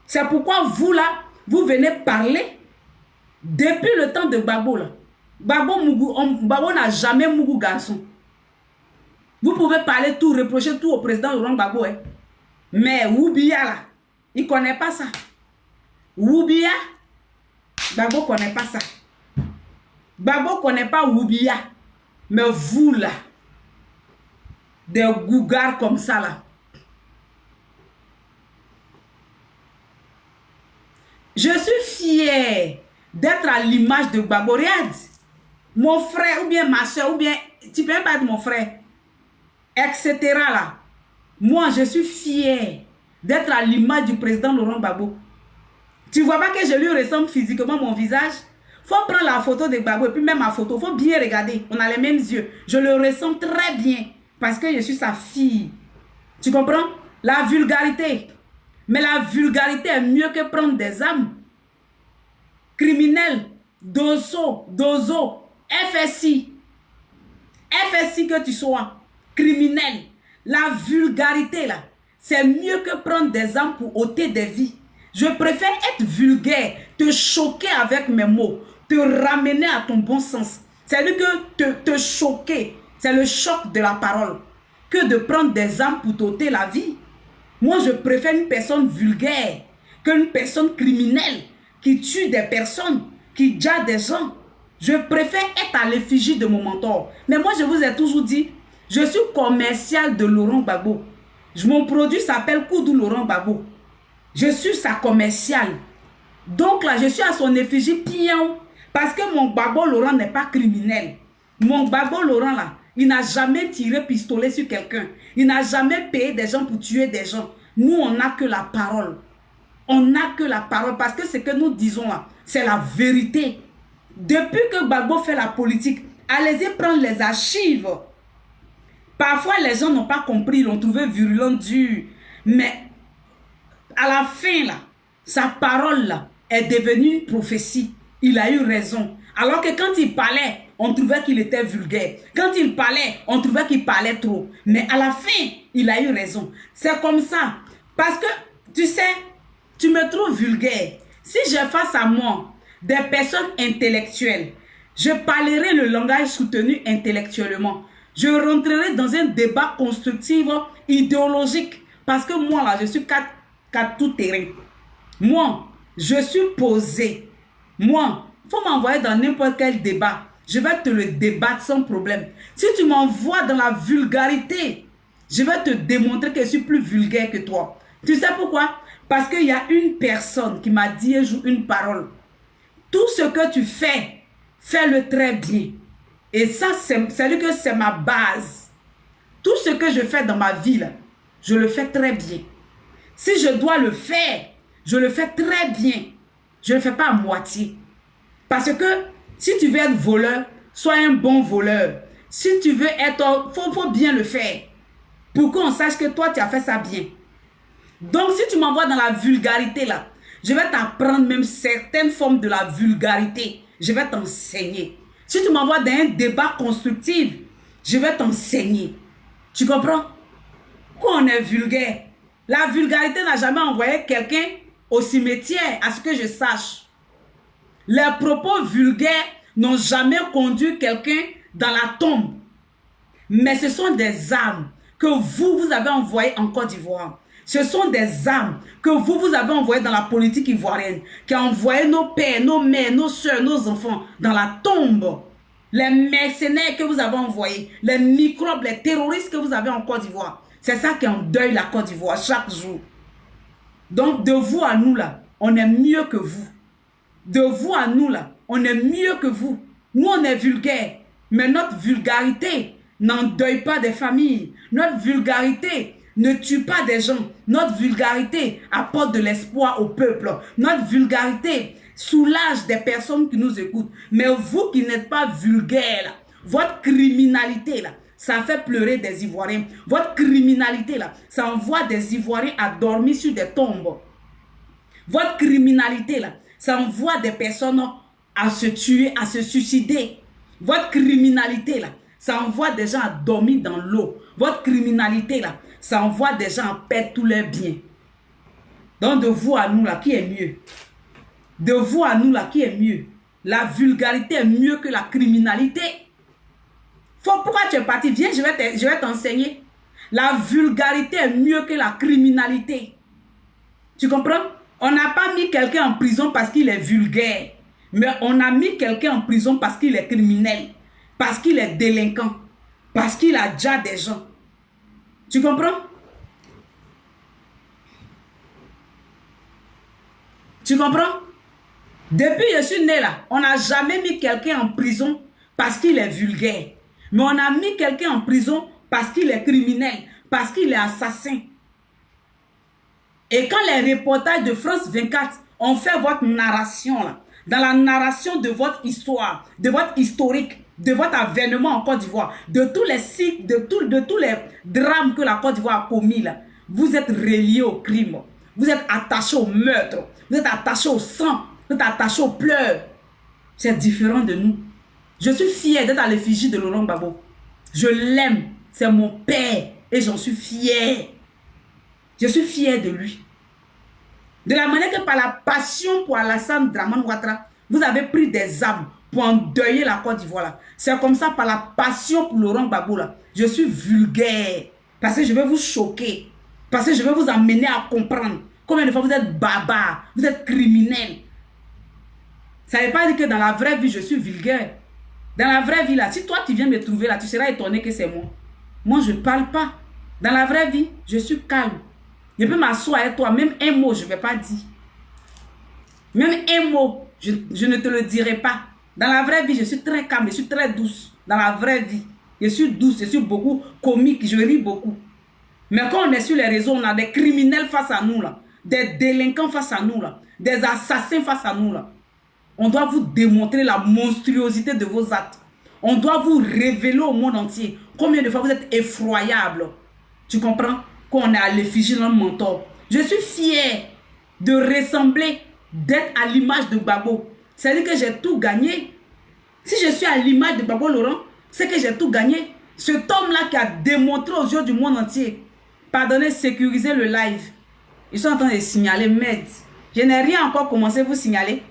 C'est pourquoi vous là, vous venez parler depuis le temps de Gbagbo là. Gbagbo n'a jamais Mougou garçon. Vous pouvez parler tout, reprocher tout au président Laurent Gbagbo. Hein. Mais Oubia là, il ne connaît pas ça. Oubia, Gbagbo ne connaît pas ça. Gbagbo ne connaît pas Oubia. Mais vous là, des gougards comme ça là. Je suis fier d'être à l'image de Gbagbo. Regarde, mon frère ou bien ma soeur ou bien, tu peux même pas être mon frère, etc. là. Moi, je suis fier d'être à l'image du président Laurent Gbagbo. Tu vois pas que je lui ressemble physiquement mon visage? Faut prendre la photo de Gbagbo et puis même ma photo. Faut bien regarder. On a les mêmes yeux. Je le ressens très bien parce que je suis sa fille. Tu comprends? La vulgarité. Mais la vulgarité est mieux que prendre des âmes. Criminels, Dozo, FSI. FSI que tu sois. Criminel. La vulgarité là, c'est mieux que prendre des âmes pour ôter des vies. Je préfère être vulgaire, te choquer avec mes mots, te ramener à ton bon sens. C'est-à-dire que te choquer, c'est le choc de la parole, que de prendre des âmes pour t'ôter la vie. Moi, je préfère une personne vulgaire qu'une personne criminelle qui tue des personnes, qui jette des gens. Je préfère être à l'effigie de mon mentor. Mais moi, je vous ai toujours dit, je suis commercial de Laurent Gbagbo. Mon produit s'appelle Koudou Laurent Gbagbo. Je suis sa commerciale. Donc là, je suis à son effigie pion. Parce que mon Gbagbo Laurent n'est pas criminel. Mon Gbagbo Laurent là, il n'a jamais tiré pistolet sur quelqu'un. Il n'a jamais payé des gens pour tuer des gens. Nous, on n'a que la parole. On n'a que la parole. Parce que ce que nous disons là, c'est la vérité. Depuis que Gbagbo fait la politique, allez-y prendre les archives. Parfois, les gens n'ont pas compris, ils l'ont trouvé virulent, dur. Mais à la fin, là, sa parole là, est devenue une prophétie. Il a eu raison. Alors que quand il parlait, on trouvait qu'il était vulgaire. Quand il parlait, on trouvait qu'il parlait trop. Mais à la fin, il a eu raison. C'est comme ça. Parce que, tu sais, tu me trouves vulgaire. Si j'ai face à moi des personnes intellectuelles, je parlerai le langage soutenu intellectuellement. Je rentrerai dans un débat constructif, idéologique. Parce que moi, là, je suis quatre tout terrain. Moi, je suis posé. Moi, il faut m'envoyer dans n'importe quel débat. Je vais te le débattre sans problème. Si tu m'envoies dans la vulgarité, je vais te démontrer que je suis plus vulgaire que toi. Tu sais pourquoi? Parce qu'il y a une personne qui m'a dit un jour une parole. Tout ce que tu fais, fais-le très bien. Et ça, c'est-à-dire que c'est ma base. Tout ce que je fais dans ma vie, là, je le fais très bien. Si je dois le faire, je le fais très bien. Je ne le fais pas à moitié. Parce que si tu veux être voleur, sois un bon voleur. Si tu veux être... faut bien le faire. Pour qu'on sache que toi, tu as fait ça bien. Donc, si tu m'envoies dans la vulgarité, là, je vais t'apprendre même certaines formes de la vulgarité. Je vais t'enseigner. Si tu m'envoies dans un débat constructif, je vais t'enseigner. Tu comprends? Quand on est vulgaire, la vulgarité n'a jamais envoyé quelqu'un au cimetière, à ce que je sache. Les propos vulgaires n'ont jamais conduit quelqu'un dans la tombe. Mais ce sont des âmes que vous avez envoyées en Côte d'Ivoire. Ce sont des âmes que vous avez envoyées dans la politique ivoirienne, qui a envoyé nos pères, nos mères, nos soeurs, nos enfants dans la tombe. Les mercenaires que vous avez envoyés, les microbes, les terroristes que vous avez en Côte d'Ivoire. C'est ça qui endeuille la Côte d'Ivoire chaque jour. Donc de vous à nous là, on est mieux que vous. De vous à nous là, on est mieux que vous. Nous on est vulgaires, mais notre vulgarité n'endeuille pas des familles. Notre vulgarité ne tue pas des gens. Notre vulgarité apporte de l'espoir au peuple. Notre vulgarité soulage des personnes qui nous écoutent. Mais vous qui n'êtes pas vulgaires, là, votre criminalité, là, ça fait pleurer des Ivoiriens. Votre criminalité, là, ça envoie des Ivoiriens à dormir sur des tombes. Votre criminalité, là, ça envoie des personnes à se tuer, à se suicider. Votre criminalité, là, ça envoie des gens à dormir dans l'eau. Votre criminalité, là, ça envoie des gens à perdre tous leurs biens. Donc, de vous à nous, là, qui est mieux? De vous à nous, là, qui est mieux? La vulgarité est mieux que la criminalité. Pourquoi tu es parti? Viens, je vais t'enseigner. La vulgarité est mieux que la criminalité. Tu comprends? On n'a pas mis quelqu'un en prison parce qu'il est vulgaire. Mais on a mis quelqu'un en prison parce qu'il est criminel. Parce qu'il est délinquant. Parce qu'il a déjà des gens. Tu comprends? Tu comprends? Depuis que je suis né là, on n'a jamais mis quelqu'un en prison parce qu'il est vulgaire. Mais on a mis quelqu'un en prison parce qu'il est criminel, parce qu'il est assassin. Et quand les reportages de France 24 ont fait votre narration là, dans la narration de votre histoire, de votre historique, de votre avènement en Côte d'Ivoire, de tous les sites, de tous les drames que la Côte d'Ivoire a commis là, vous êtes reliés au crime, vous êtes attachés au meurtre, vous êtes attachés au sang, vous êtes attachés aux pleurs. C'est différent de nous. Je suis fier d'être à l'effigie de Laurent Gbagbo. Je l'aime, c'est mon père et j'en suis fier. Je suis fier de lui. De la manière que par la passion pour Alassane Dramane Ouattara, vous avez pris des armes pour endeuiller la Côte d'Ivoire. C'est comme ça, par la passion pour Laurent Gbagbo, là, je suis vulgaire. Parce que je vais vous choquer. Parce que je vais vous amener à comprendre combien de fois vous êtes barbare, vous êtes criminel. Ça ne veut pas dire que dans la vraie vie, je suis vulgaire. Dans la vraie vie, là, si toi tu viens me trouver là, tu seras étonné que c'est moi. Moi, je ne parle pas. Dans la vraie vie, je suis calme. Je peux m'asseoir avec toi, même un mot, je ne vais pas dire. Même un mot, je ne te le dirai pas. Dans la vraie vie, je suis très calme, je suis très douce. Dans la vraie vie, je suis douce, je suis beaucoup comique, je ris beaucoup. Mais quand on est sur les réseaux, on a des criminels face à nous, là, des délinquants face à nous, là, des assassins face à nous, là. On doit vous démontrer la monstruosité de vos actes. On doit vous révéler au monde entier combien de fois vous êtes effroyable. Tu comprends? Quand on est à l'effigie dans le mentor. Je suis fier de ressembler, d'être à l'image de Gbagbo. C'est-à-dire que j'ai tout gagné. Si je suis à l'image de Gbagbo Laurent, c'est que j'ai tout gagné. Cet homme-là qui a démontré aux yeux du monde entier. Pardonnez, sécuriser le live. Ils sont en train de signaler, merde. Je n'ai rien encore commencé à vous signaler.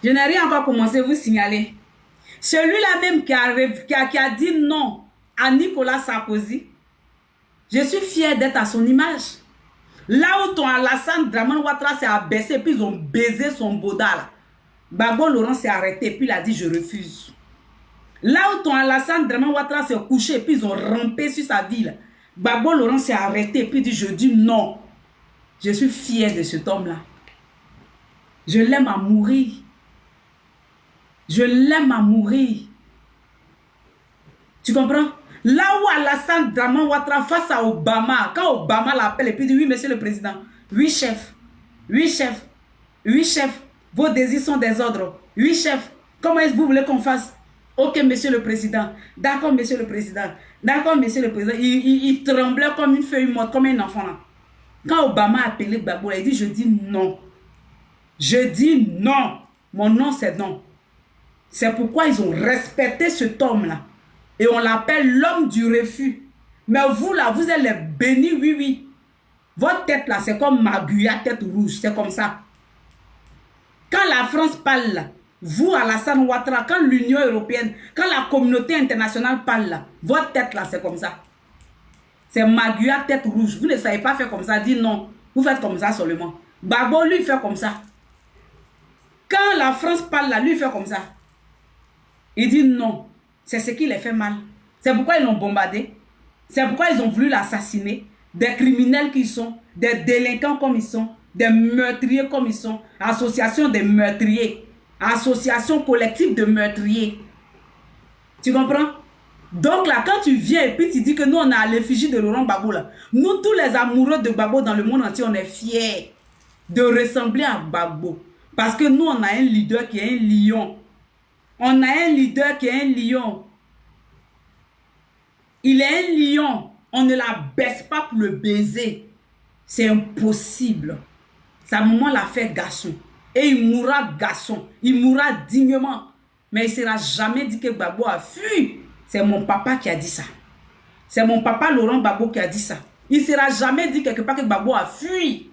Je n'ai rien encore commencé à vous signaler. Celui-là même qui a dit non à Nicolas Sarkozy, je suis fier d'être à son image. Là où ton Alassane Dramane Ouattara s'est abaissé, puis ils ont baisé son boda. Gbagbo Laurent s'est arrêté, puis il a dit je refuse. Là où ton Alassane Dramane Ouattara s'est couché, puis ils ont rampé sur sa ville. Gbagbo Laurent s'est arrêté, puis il dit je dis non. Je suis fier de cet homme-là. Je l'aime à mourir. Je l'aime à mourir. Tu comprends? Là où Alassane Dramane Ouattara face à Obama, quand Obama l'appelle et puis dit oui, monsieur le président, oui, chef, oui, chef, oui, chef, vos désirs sont des ordres, oui, chef, comment est-ce que vous voulez qu'on fasse? Ok, monsieur le président, d'accord, monsieur le président, d'accord, monsieur le président. Il tremblait comme une feuille morte, comme un enfant là. Quand Obama a appelé Gbagbo, il dit je dis non. Je dis non. Mon nom c'est non. C'est pourquoi ils ont respecté cet homme-là. Et on l'appelle l'homme du refus. Mais vous là, vous êtes les bénis, oui, oui. Votre tête là, c'est comme Maguya, tête rouge, c'est comme ça. Quand la France parle là, vous Alassane Ouattara, quand l'Union européenne, quand la communauté internationale parle là, votre tête là, c'est comme ça. C'est Maguya, tête rouge. Vous ne savez pas faire comme ça, dites non. Vous faites comme ça seulement. Gbagbo, lui, il fait comme ça. Quand la France parle là, lui, il fait comme ça. Il dit non. C'est ce qui les fait mal. C'est pourquoi ils l'ont bombardé. C'est pourquoi ils ont voulu l'assassiner. Des criminels qu'ils sont, des délinquants comme ils sont, des meurtriers comme ils sont, association des meurtriers, association collective de meurtriers. Tu comprends? Donc là, quand tu viens et puis tu dis que nous, on est à l'effigie de Laurent Gbagbo, là, nous, tous les amoureux de Gbagbo dans le monde entier, on est fiers de ressembler à Gbagbo. Parce que nous, on a un leader qui est un lion. On a un leader qui est un lion. Il est un lion. On ne la baisse pas pour le baiser. C'est impossible. Sa maman l'a fait garçon. Et il mourra garçon. Il mourra dignement. Mais il ne sera jamais dit que Gbagbo a fui. C'est mon papa qui a dit ça. C'est mon papa Laurent Gbagbo qui a dit ça. Il ne sera jamais dit quelque part que Gbagbo a fui.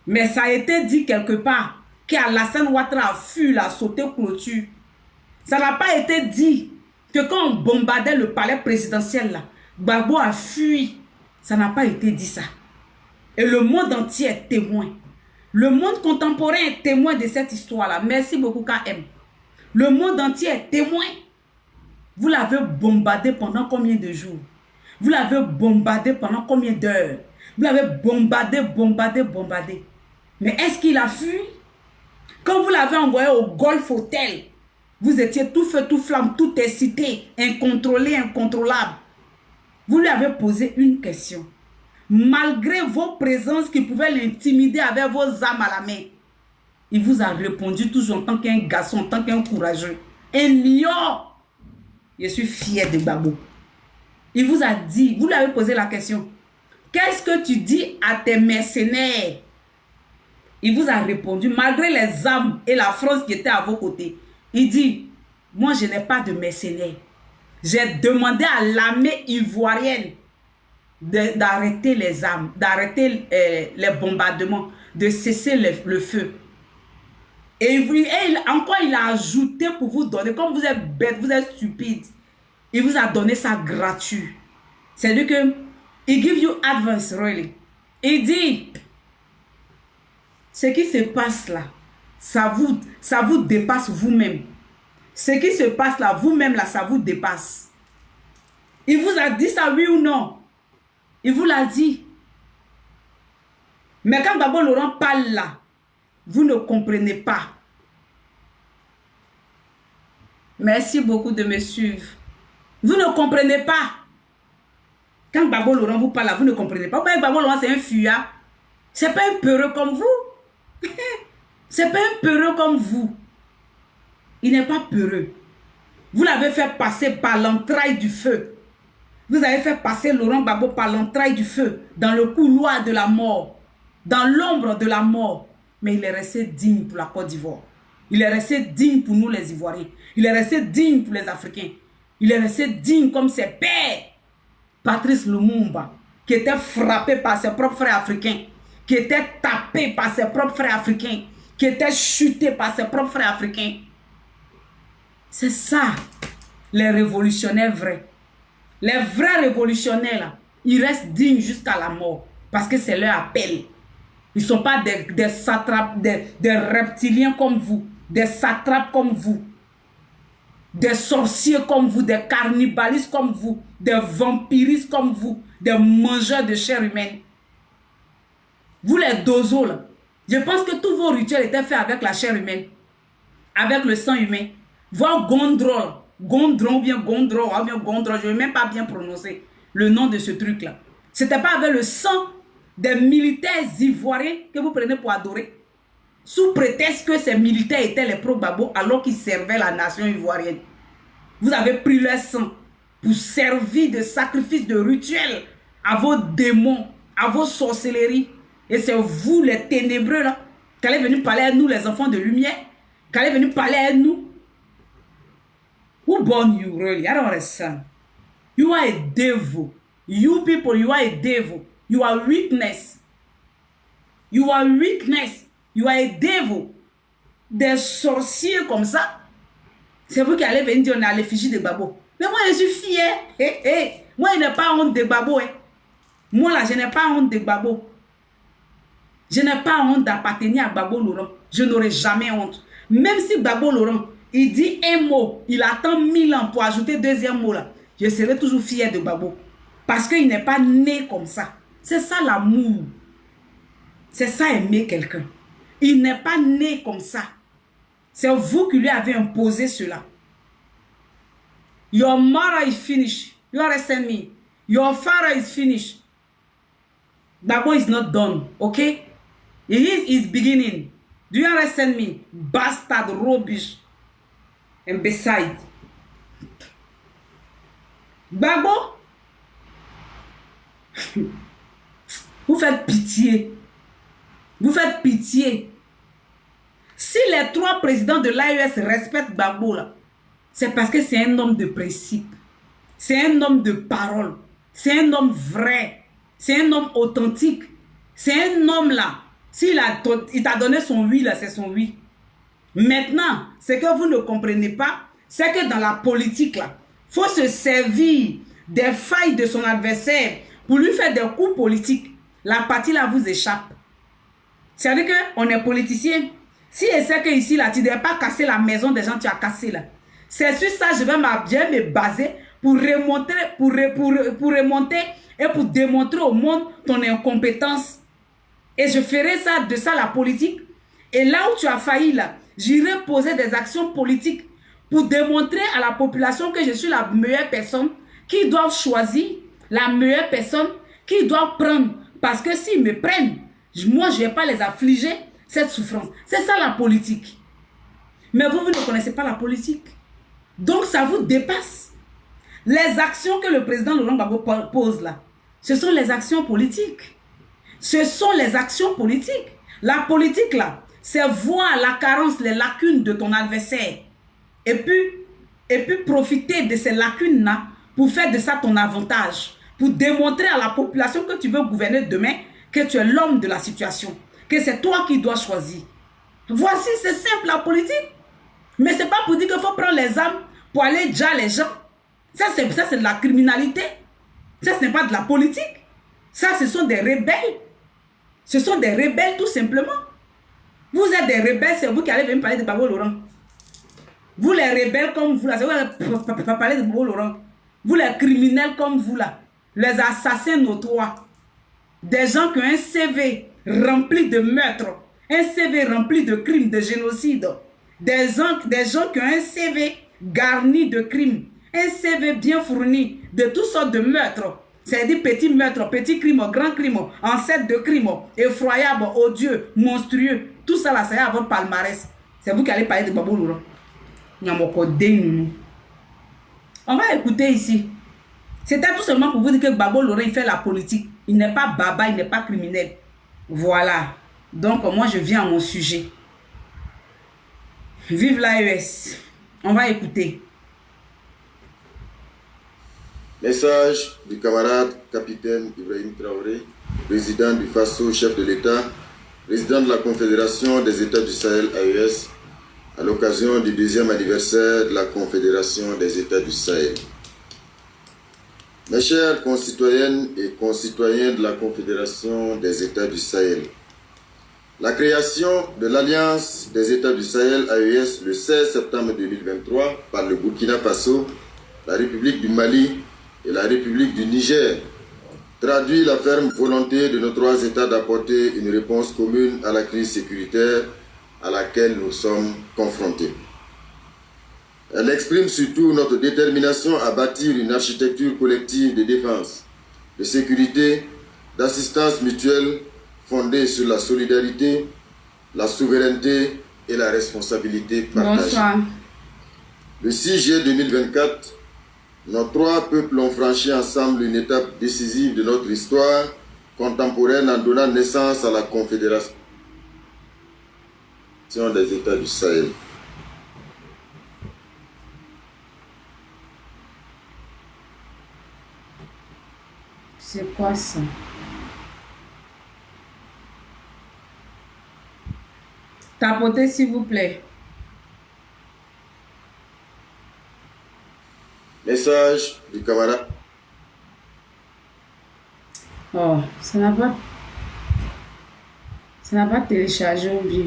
Mais ça a été dit quelque part qu'Alassane Ouattara a fui, a sauté clôture. Ça n'a pas été dit que quand on bombardait le palais présidentiel, là, Gbagbo a fui. Ça n'a pas été dit ça. Et le monde entier est témoin. Le monde contemporain est témoin de cette histoire-là. Merci beaucoup, KM. Le monde entier est témoin. Vous l'avez bombardé pendant combien de jours? Vous l'avez bombardé pendant combien d'heures? Vous l'avez bombardé. Mais est-ce qu'il a fui? Quand vous l'avez envoyé au Golf Hotel, vous étiez tout feu, tout flamme, tout excité, incontrôlé, incontrôlable. Vous lui avez posé une question. Malgré vos présences qui pouvaient l'intimider avec vos armes à la main, il vous a répondu toujours en tant qu'un garçon, en tant qu'un courageux. Un lion. Je suis fier de Gbagbo. Il vous a dit, vous lui avez posé la question. Qu'est-ce que tu dis à tes mercenaires? Il vous a répondu, malgré les armes et la France qui étaient à vos côtés. Il dit, moi je n'ai pas de mercenaires. J'ai demandé à l'armée ivoirienne d'arrêter les armes, d'arrêter les bombardements, de cesser le feu. Et encore il a ajouté pour vous donner, comme vous êtes bête, vous êtes stupide, il vous a donné ça gratuit. C'est-à-dire que, il give you advance, really. Il dit, ce qui se passe là, ça vous dépasse vous-même. Ce qui se passe là, vous-même là, ça vous dépasse. Il vous a dit ça, oui ou non? Il vous l'a dit. Mais quand Gbagbo Laurent parle là, vous ne comprenez pas. Merci beaucoup de me suivre. Vous ne comprenez pas. Quand Gbagbo Laurent vous parle là, vous ne comprenez pas. Gbagbo Laurent, c'est un fuyard. C'est pas un peureux comme vous. C'est pas un peureux comme vous. Il n'est pas peureux. Vous l'avez fait passer par l'entraille du feu. Vous avez fait passer Laurent Gbagbo par l'entraille du feu, dans le couloir de la mort, dans l'ombre de la mort. Mais il est resté digne pour la Côte d'Ivoire. Il est resté digne pour nous les Ivoiriens. Il est resté digne pour les Africains. Il est resté digne comme ses pères. Patrice Lumumba, qui était frappé par ses propres frères africains, qui était tapé par ses propres frères africains, qui était chuté par ses propres frères africains. C'est ça, les révolutionnaires vrais. Les vrais révolutionnaires, là, ils restent dignes jusqu'à la mort. Parce que c'est leur appel. Ils ne sont pas des satrapes, des reptiliens comme vous. Des satrapes comme vous. Des sorciers comme vous. Des cannibalistes comme vous. Des vampiristes comme vous. Des mangeurs de chair humaine. Vous les dozos, là. Je pense que tous vos rituels étaient faits avec la chair humaine. Avec le sang humain. Voir Gondrol. Gondron ou bien Gondro, ou bien Gondro, je ne vais même pas bien prononcer le nom de ce truc-là. Ce n'était pas avec le sang des militaires ivoiriens que vous prenez pour adorer. Sous prétexte que ces militaires étaient les pro-Gbagbo alors qu'ils servaient la nation ivoirienne. Vous avez pris leur sang pour servir de sacrifice, de rituel à vos démons, à vos sorcelleries. Et c'est vous les ténébreux là, qui allez venir parler à nous les enfants de lumière, qui allez venir parler à nous. Who born you really? I don't understand. You are a devil. You people, you are a devil. You are weakness. You are weakness. You are a devil. Des sorciers comme ça. C'est vous qui allez venir dire on est à l'effigie de Gbagbo. Mais moi je suis fier. Moi je n'ai pas honte de Gbagbo. Moi là je n'ai pas honte de Gbagbo. Je n'ai pas honte d'appartenir à Gbagbo Laurent. Je n'aurai jamais honte. Même si Gbagbo Laurent il dit un mot, il attend 1000 ans pour ajouter deuxième mot là. Je serai toujours fier de Gbagbo. Parce qu'il n'est pas né comme ça. C'est ça l'amour. C'est ça aimer quelqu'un. Il n'est pas né comme ça. C'est vous qui lui avez imposé cela. Your mother is finished. You understand me? Your father is finished. Gbagbo is not done. Okay? It is his beginning. Do you understand me? Bastard rubbish. And beside, Gbagbo, vous faites pitié. Vous faites pitié. Si les 3 présidents de l'AES respectent Gbagbo, c'est parce que c'est un homme de principe. C'est un homme de parole. C'est un homme vrai. C'est un homme authentique. C'est un homme là. S'il t'a donné son oui, là, c'est son oui. Maintenant, ce que vous ne comprenez pas, c'est que dans la politique, là, il faut se servir des failles de son adversaire pour lui faire des coups politiques. La partie là vous échappe. C'est-à-dire qu'on est politicien. Si je sais que ici, là, tu ne devrais pas casser la maison des gens, tu as cassé là. C'est sur ça que je vais me baser pour remonter, pour remonter et pour démontrer au monde ton incompétence. Et je ferai ça, de ça la politique. Et là où tu as failli là, j'irai poser des actions politiques pour démontrer à la population que je suis la meilleure personne, qu'ils doivent choisir la meilleure personne, qu'ils doivent prendre. Parce que s'ils me prennent, moi je ne vais pas les affliger cette souffrance. C'est ça la politique. Mais vous ne connaissez pas la politique. Donc ça vous dépasse. Les actions que le président Laurent Gbagbo pose là, ce sont les actions politiques. Ce sont les actions politiques. La politique là, c'est voir la carence, les lacunes de ton adversaire. Et puis profiter de ces lacunes là pour faire de ça ton avantage. Pour démontrer à la population que tu veux gouverner demain, que tu es l'homme de la situation. Que c'est toi qui dois choisir. Voici, c'est simple la politique. Mais ce n'est pas pour dire qu'il faut prendre les armes pour aller déjà les gens. Ça, c'est de la criminalité. Ça, ce n'est pas de la politique. Ça, ce sont des rebelles. Ce sont des rebelles tout simplement. Vous êtes des rebelles, c'est vous qui allez venir me parler de Gbagbo Laurent. Vous les rebelles comme vous là, c'est vous qui allez parler de Gbagbo Laurent. Vous les criminels comme vous là, les assassins notoires. Des gens qui ont un CV rempli de meurtres, un CV rempli de crimes, de génocide. Des gens qui ont un CV garni de crimes, un CV bien fourni de toutes sortes de meurtres. C'est-à-dire petits meurtres, petits crimes, grands crimes, ancêtres de crimes, effroyables, odieux, monstrueux. Tout ça là, c'est à votre palmarès. C'est vous qui allez parler de Gbagbo Laurent. On va écouter ici. C'était tout seulement pour vous dire que Gbagbo Laurent, il fait la politique. Il n'est pas baba, il n'est pas criminel. Voilà. Donc, moi, je viens à mon sujet. Vive l'AES. On va écouter. Message du camarade capitaine Ibrahim Traoré, président du FASO, chef de l'État, président de la Confédération des États du Sahel AES, à l'occasion du 2e anniversaire de la Confédération des États du Sahel. Mes chers concitoyennes et concitoyens de la Confédération des États du Sahel, la création de l'Alliance des États du Sahel AES le 16 septembre 2023 par le Burkina Faso, la République du Mali et la République du Niger traduit la ferme volonté de nos 3 États d'apporter une réponse commune à la crise sécuritaire à laquelle nous sommes confrontés. Elle exprime surtout notre détermination à bâtir une architecture collective de défense, de sécurité, d'assistance mutuelle fondée sur la solidarité, la souveraineté et la responsabilité partagée. Bonsoir. Le 6 juillet 2024, nos 3 peuples ont franchi ensemble une étape décisive de notre histoire contemporaine en donnant naissance à la Confédération des États du Sahel. C'est quoi ça? Tapotez s'il vous plaît. Message du camarade. Oh, ça n'a pas téléchargé ou bien.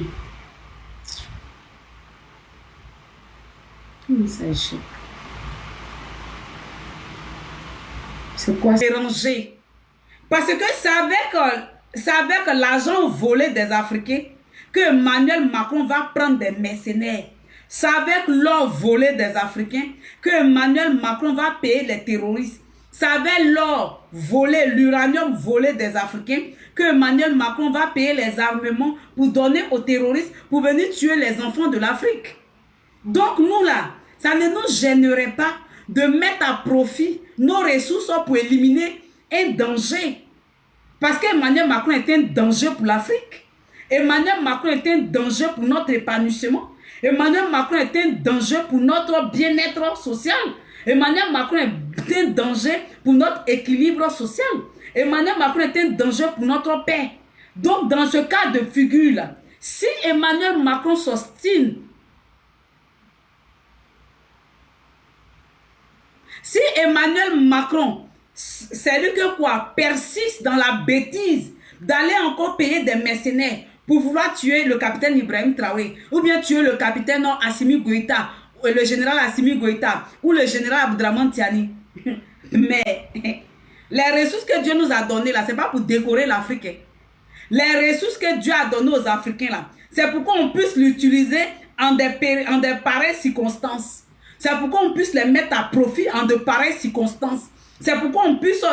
Ça échappe. C'est quoi? Déranger. Parce que c'est avec l'argent volé des Africains que Emmanuel Macron va prendre des mercenaires. C'est avec l'or volé des Africains que Emmanuel Macron va payer les terroristes. C'est avec l'or volé, l'uranium volé des Africains que Emmanuel Macron va payer les armements pour donner aux terroristes pour venir tuer les enfants de l'Afrique. Donc nous là, ça ne nous gênerait pas de mettre à profit nos ressources pour éliminer un danger. Parce qu'Emmanuel Macron est un danger pour l'Afrique. Emmanuel Macron est un danger pour notre épanouissement. Emmanuel Macron est un danger pour notre bien-être social. Emmanuel Macron est un danger pour notre équilibre social. Emmanuel Macron est un danger pour notre paix. Donc, dans ce cas de figure-là, si Emmanuel Macron s'ostine, si Emmanuel Macron, c'est lui que quoi, persiste dans la bêtise d'aller encore payer des mercenaires pour vouloir tuer le capitaine Ibrahim Traoré, ou bien tuer le capitaine Assimi Goïta, le général Assimi Goïta, ou le général Abdraman Tiani. Mais les ressources que Dieu nous a données là, c'est pas pour décorer l'Afrique. Les ressources que Dieu a données aux Africains là, c'est pour qu'on puisse l'utiliser en des pareilles circonstances. C'est pour qu'on puisse les mettre à profit en de pareilles circonstances. C'est pour qu'on puisse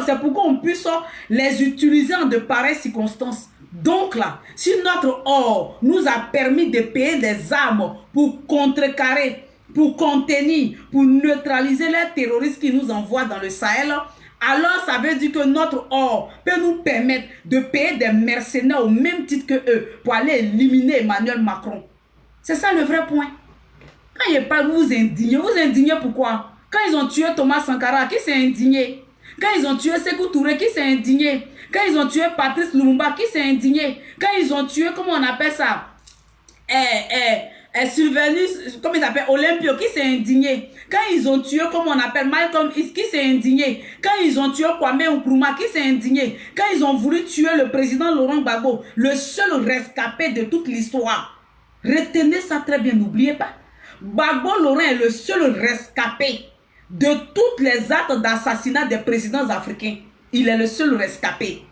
les utiliser en de pareilles circonstances. Donc là, si notre or nous a permis de payer des armes pour contrecarrer, pour contenir, pour neutraliser les terroristes qui nous envoient dans le Sahel, alors ça veut dire que notre or peut nous permettre de payer des mercenaires au même titre que eux pour aller éliminer Emmanuel Macron. C'est ça le vrai point. Quand il parle, vous vous indignez pourquoi? Quand ils ont tué Thomas Sankara, qui s'est indigné? Quand ils ont tué Sékou Touré, qui s'est indigné? Quand ils ont tué Patrice Lumumba, qui s'est indigné? Quand ils ont tué, comment on appelle ça? Sylvanus, comment il s'appelle? Olympio, qui s'est indigné? Quand ils ont tué, comment on appelle? Malcolm X, qui s'est indigné? Quand ils ont tué Kwame Nkrumah, qui s'est indigné? Quand ils ont voulu tuer le président Laurent Gbagbo, le seul rescapé de toute l'histoire. Retenez ça très bien, n'oubliez pas. Gbagbo Laurent est le seul rescapé de toutes les actes d'assassinat des présidents africains. Il est le seul rescapé.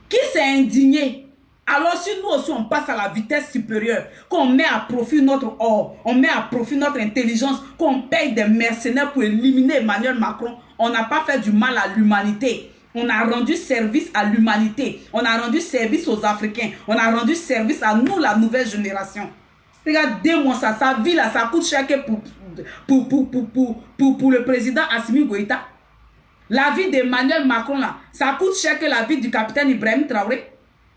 Qui s'est indigné? Alors si nous aussi on passe à la vitesse supérieure, qu'on met à profit notre or, on met à profit notre intelligence, qu'on paye des mercenaires pour éliminer Emmanuel Macron, on n'a pas fait du mal à l'humanité. On a rendu service à l'humanité. On a rendu service aux Africains. On a rendu service à nous, la nouvelle génération. Regardez-moi ça, sa vie là, ça coûte cher pour le président Assimi Goïta. La vie d'Emmanuel Macron là, ça coûte cher que la vie du capitaine Ibrahim Traoré.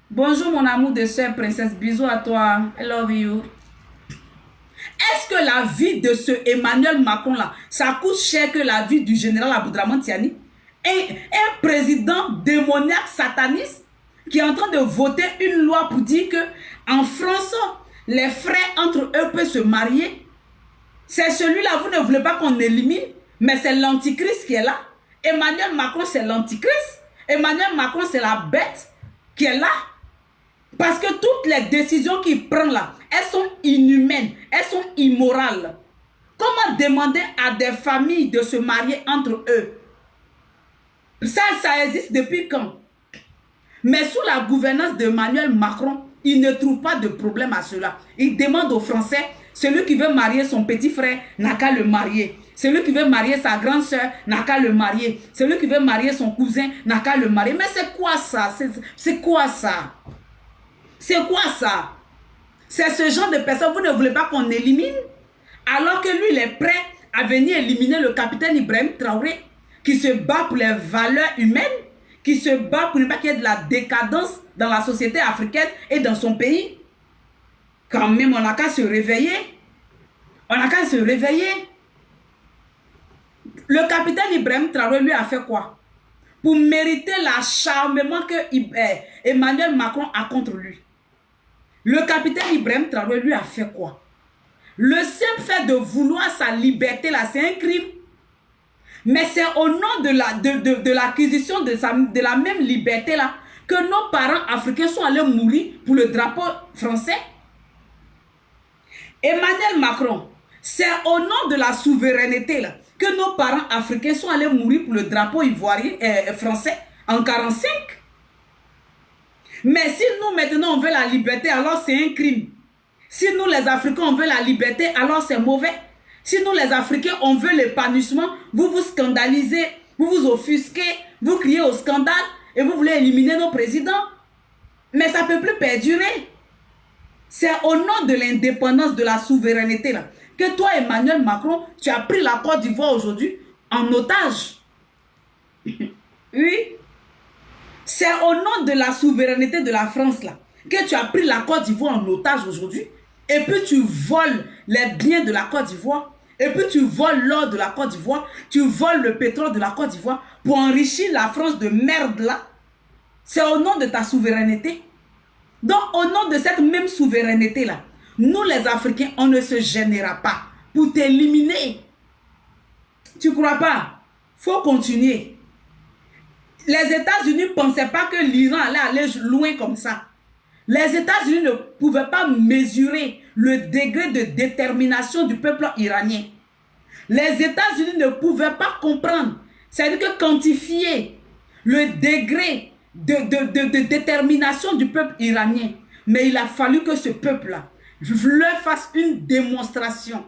Bonjour mon amour de soeur princesse, bisous à toi, I love you. Est-ce que la vie de ce Emmanuel Macron là, ça coûte cher que la vie du général Abdraman Tiani? Un président démoniaque sataniste qui est en train de voter une loi pour dire que en France, les frères entre eux peuvent se marier. C'est celui-là, vous ne voulez pas qu'on élimine, mais c'est l'antichrist qui est là. Emmanuel Macron, c'est l'antichrist. Emmanuel Macron, c'est la bête qui est là. Parce que toutes les décisions qu'il prend là, elles sont inhumaines, elles sont immorales. Comment demander à des familles de se marier entre eux? Ça existe depuis quand? Mais sous la gouvernance d'Emmanuel Macron, il ne trouve pas de problème à cela. Il demande aux Français, celui qui veut marier son petit frère n'a qu'à le marier. Celui qui veut marier sa grande soeur n'a qu'à le marier. Celui qui veut marier son cousin n'a qu'à le marier. Mais c'est quoi ça? C'est quoi ça? C'est quoi ça? C'est ce genre de personnes, vous ne voulez pas qu'on élimine? Alors que lui, il est prêt à venir éliminer le capitaine Ibrahim Traoré, qui se bat pour les valeurs humaines, qui se bat pour ne pas qu'il y ait de la décadence dans la société africaine et dans son pays. Quand même, on n'a qu'à se réveiller. On n'a qu'à se réveiller. Le capitaine Ibrahim Traoré lui a fait quoi? Pour mériter l'acharnement que Emmanuel Macron a contre lui. Le capitaine Ibrahim Traoré lui a fait quoi? Le simple fait de vouloir sa liberté là, c'est un crime. Mais c'est au nom de l'acquisition de la même liberté là que nos parents africains sont allés mourir pour le drapeau français. Emmanuel Macron, c'est au nom de la souveraineté là que nos parents africains sont allés mourir pour le drapeau ivoirien français en 1945. Mais si nous maintenant on veut la liberté, alors c'est un crime. Si nous les Africains on veut la liberté, alors c'est mauvais. Si nous les Africains on veut l'épanouissement, vous vous scandalisez, vous vous offusquez, vous criez au scandale et vous voulez éliminer nos présidents. Mais ça ne peut plus perdurer. C'est au nom de l'indépendance, de la souveraineté là, que toi Emmanuel Macron, tu as pris la Côte d'Ivoire aujourd'hui en otage. Oui. C'est au nom de la souveraineté de la France là que tu as pris la Côte d'Ivoire en otage aujourd'hui, et puis tu voles les biens de la Côte d'Ivoire, et puis tu voles l'or de la Côte d'Ivoire, tu voles le pétrole de la Côte d'Ivoire pour enrichir la France de merde là. C'est au nom de ta souveraineté. Donc, au nom de cette même souveraineté là, nous les Africains, on ne se gênera pas pour t'éliminer. Tu crois pas? Faut continuer. Les États-Unis ne pensaient pas que l'Iran allait aller loin comme ça. Les États-Unis ne pouvaient pas mesurer le degré de détermination du peuple iranien. Les États-Unis ne pouvaient pas comprendre, c'est-à-dire que quantifier le degré de détermination du peuple iranien. Mais il a fallu que ce peuple-là leur fasse une démonstration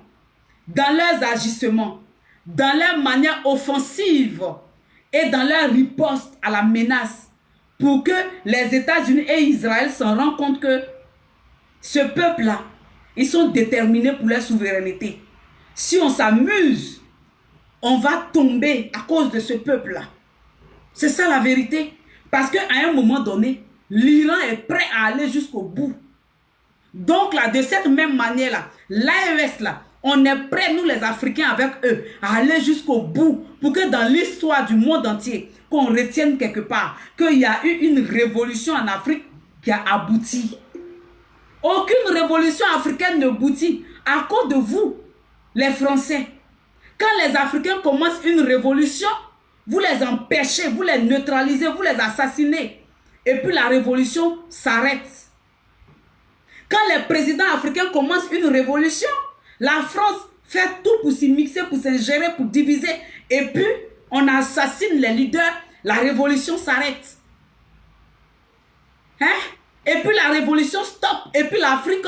dans leurs agissements, dans leur manière offensive et dans leur riposte à la menace, pour que les États-Unis et Israël s'en rendent compte que ce peuple-là, ils sont déterminés pour leur souveraineté. Si on s'amuse, on va tomber à cause de ce peuple-là. C'est ça la vérité. Parce qu'à un moment donné, l'Iran est prêt à aller jusqu'au bout. Donc là, de cette même manière-là, l'AES là, on est prêts, nous les Africains avec eux, à aller jusqu'au bout pour que dans l'histoire du monde entier, qu'on retienne quelque part qu'il y a eu une révolution en Afrique qui a abouti. Aucune révolution africaine ne aboutit à cause de vous, les Français. Quand les Africains commencent une révolution, vous les empêchez, vous les neutralisez, vous les assassinez. Et puis la révolution s'arrête. Quand les présidents africains commencent une révolution, la France fait tout pour s'y mixer, pour s'ingérer, pour diviser. Et puis, on assassine les leaders, la révolution s'arrête. Hein? Et puis la révolution stop. Et puis l'Afrique,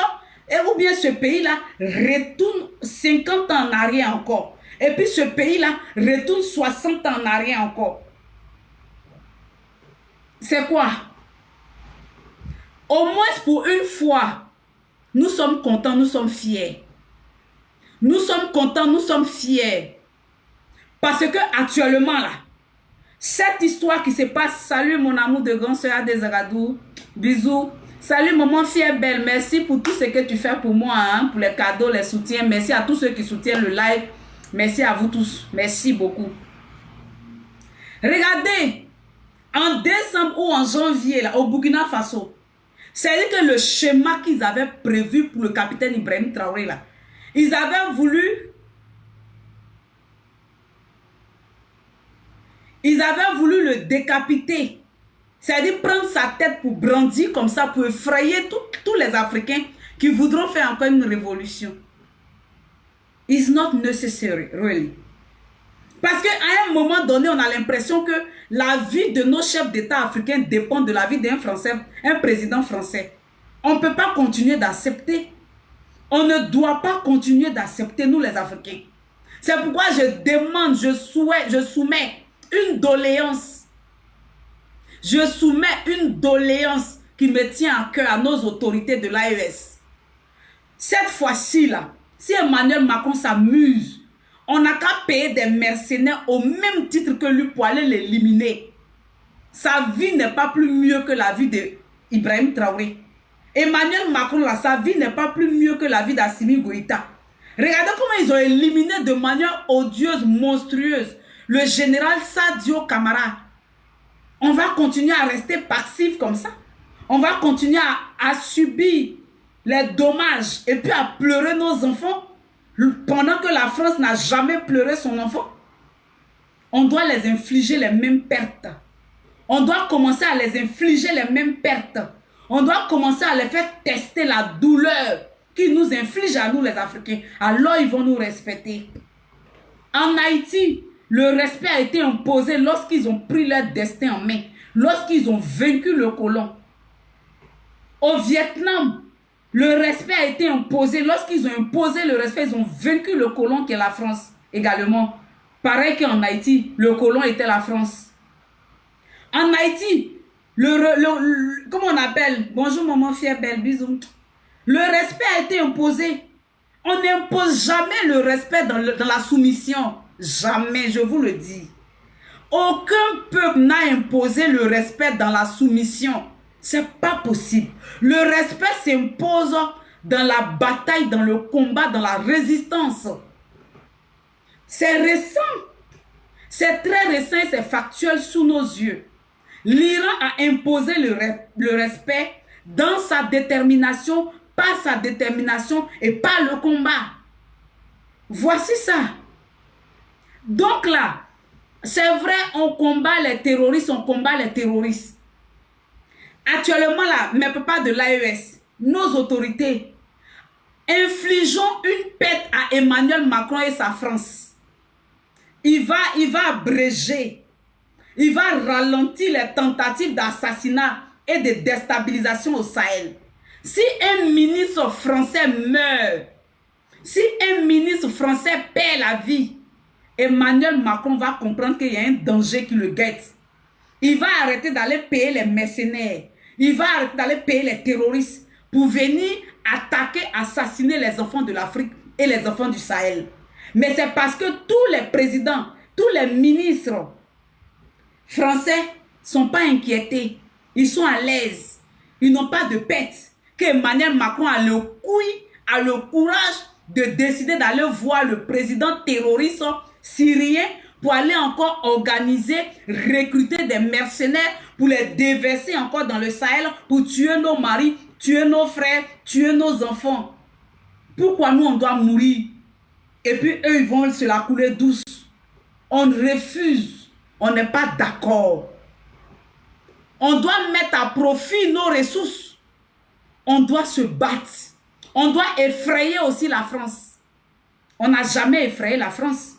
ou bien ce pays-là, retourne 50 ans en arrière encore. Et puis ce pays-là retourne 60 ans en arrière encore. C'est quoi? Au moins pour une fois, nous sommes contents, nous sommes fiers. Nous sommes contents, nous sommes fiers. Parce que actuellement là, cette histoire qui se passe, salut mon amour de grand soeur Adezagadou, bisous. Salut maman fière belle, merci pour tout ce que tu fais pour moi, hein, pour les cadeaux, les soutiens. Merci à tous ceux qui soutiennent le live. Merci à vous tous. Merci beaucoup. Regardez, en décembre ou en janvier, là, au Burkina Faso, c'est-à-dire que le schéma qu'ils avaient prévu pour le capitaine Ibrahim Traoré, là, ils avaient voulu le décapiter. C'est-à-dire prendre sa tête pour brandir comme ça, pour effrayer tous les Africains qui voudront faire encore une révolution. It's not necessary, really. Parce qu'à un moment donné, on a l'impression que la vie de nos chefs d'État africains dépend de la vie d'un Français, un président français. On ne peut pas continuer d'accepter. On ne doit pas continuer d'accepter, nous les Africains. C'est pourquoi je demande, je soumets une doléance. Je soumets une doléance qui me tient à cœur à nos autorités de l'AES. Cette fois-ci, là, si Emmanuel Macron s'amuse, on n'a qu'à payer des mercenaires au même titre que lui pour aller l'éliminer. Sa vie n'est pas plus mieux que la vie d'Ibrahim Traoré. Emmanuel Macron, là, sa vie n'est pas plus mieux que la vie d'Assimi Goïta. Regardez comment ils ont éliminé de manière odieuse, monstrueuse, le général Sadio Camara. On va continuer à rester passif comme ça. On va continuer à subir les dommages et puis à pleurer nos enfants pendant que la France n'a jamais pleuré son enfant. On doit les infliger les mêmes pertes. On doit commencer à les infliger les mêmes pertes. On doit commencer à les faire tester la douleur qu'ils nous infligent à nous les Africains. Alors ils vont nous respecter. En Haïti, le respect a été imposé lorsqu'ils ont pris leur destin en main, lorsqu'ils ont vaincu le colon. Au Vietnam, le respect a été imposé lorsqu'ils ont imposé le respect, ils ont vaincu le colon qui est la France également. Pareil qu'en Haïti, le colon était la France. En Haïti, comment on appelle? Bonjour maman fière belle, bisous. Le respect a été imposé. On n'impose jamais le respect dans la soumission. Jamais, je vous le dis. Aucun peuple n'a imposé le respect dans la soumission. C'est pas possible. Le respect s'impose dans la bataille, dans le combat, dans la résistance. C'est récent. C'est très récent et c'est factuel sous nos yeux. L'Iran a imposé le respect dans sa détermination, par sa détermination et par le combat. Voici ça. Donc là, c'est vrai, on combat les terroristes, on combat les terroristes. Actuellement là, mes papas de l'AES, nos autorités, infligeons une pète à Emmanuel Macron et sa France. Il va abréger, il va ralentir les tentatives d'assassinat et de déstabilisation au Sahel. Si un ministre français meurt, si un ministre français perd la vie, Emmanuel Macron va comprendre qu'il y a un danger qui le guette. Il va arrêter d'aller payer les mercenaires. Il va arrêter d'aller payer les terroristes pour venir attaquer, assassiner les enfants de l'Afrique et les enfants du Sahel. Mais c'est parce que tous les présidents, tous les ministres français ne sont pas inquiétés. Ils sont à l'aise. Ils n'ont pas de pète. Qu'Emmanuel Macron a le couille, a le courage de décider d'aller voir le président terroriste syrien pour aller encore organiser, recruter des mercenaires pour les déverser encore dans le Sahel pour tuer nos maris, tuer nos frères, tuer nos enfants. Pourquoi nous on doit mourir? Et puis eux ils vont se la couler douce. On refuse, on n'est pas d'accord. On doit mettre à profit nos ressources. On doit se battre. On doit effrayer aussi la France. On n'a jamais effrayé la France.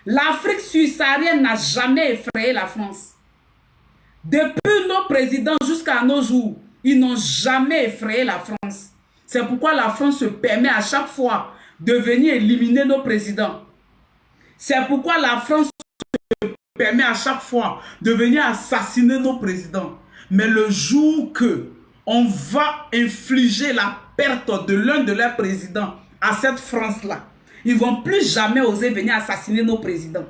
L'Afrique subsaharienne n'a jamais effrayé la France. Depuis nos présidents jusqu'à nos jours, ils n'ont jamais effrayé la France. C'est pourquoi la France se permet à chaque fois de venir éliminer nos présidents. C'est pourquoi la France se permet à chaque fois de venir assassiner nos présidents. Mais le jour que on va infliger la perte de l'un de leurs présidents à cette France-là, ils ne vont plus jamais oser venir assassiner nos présidents.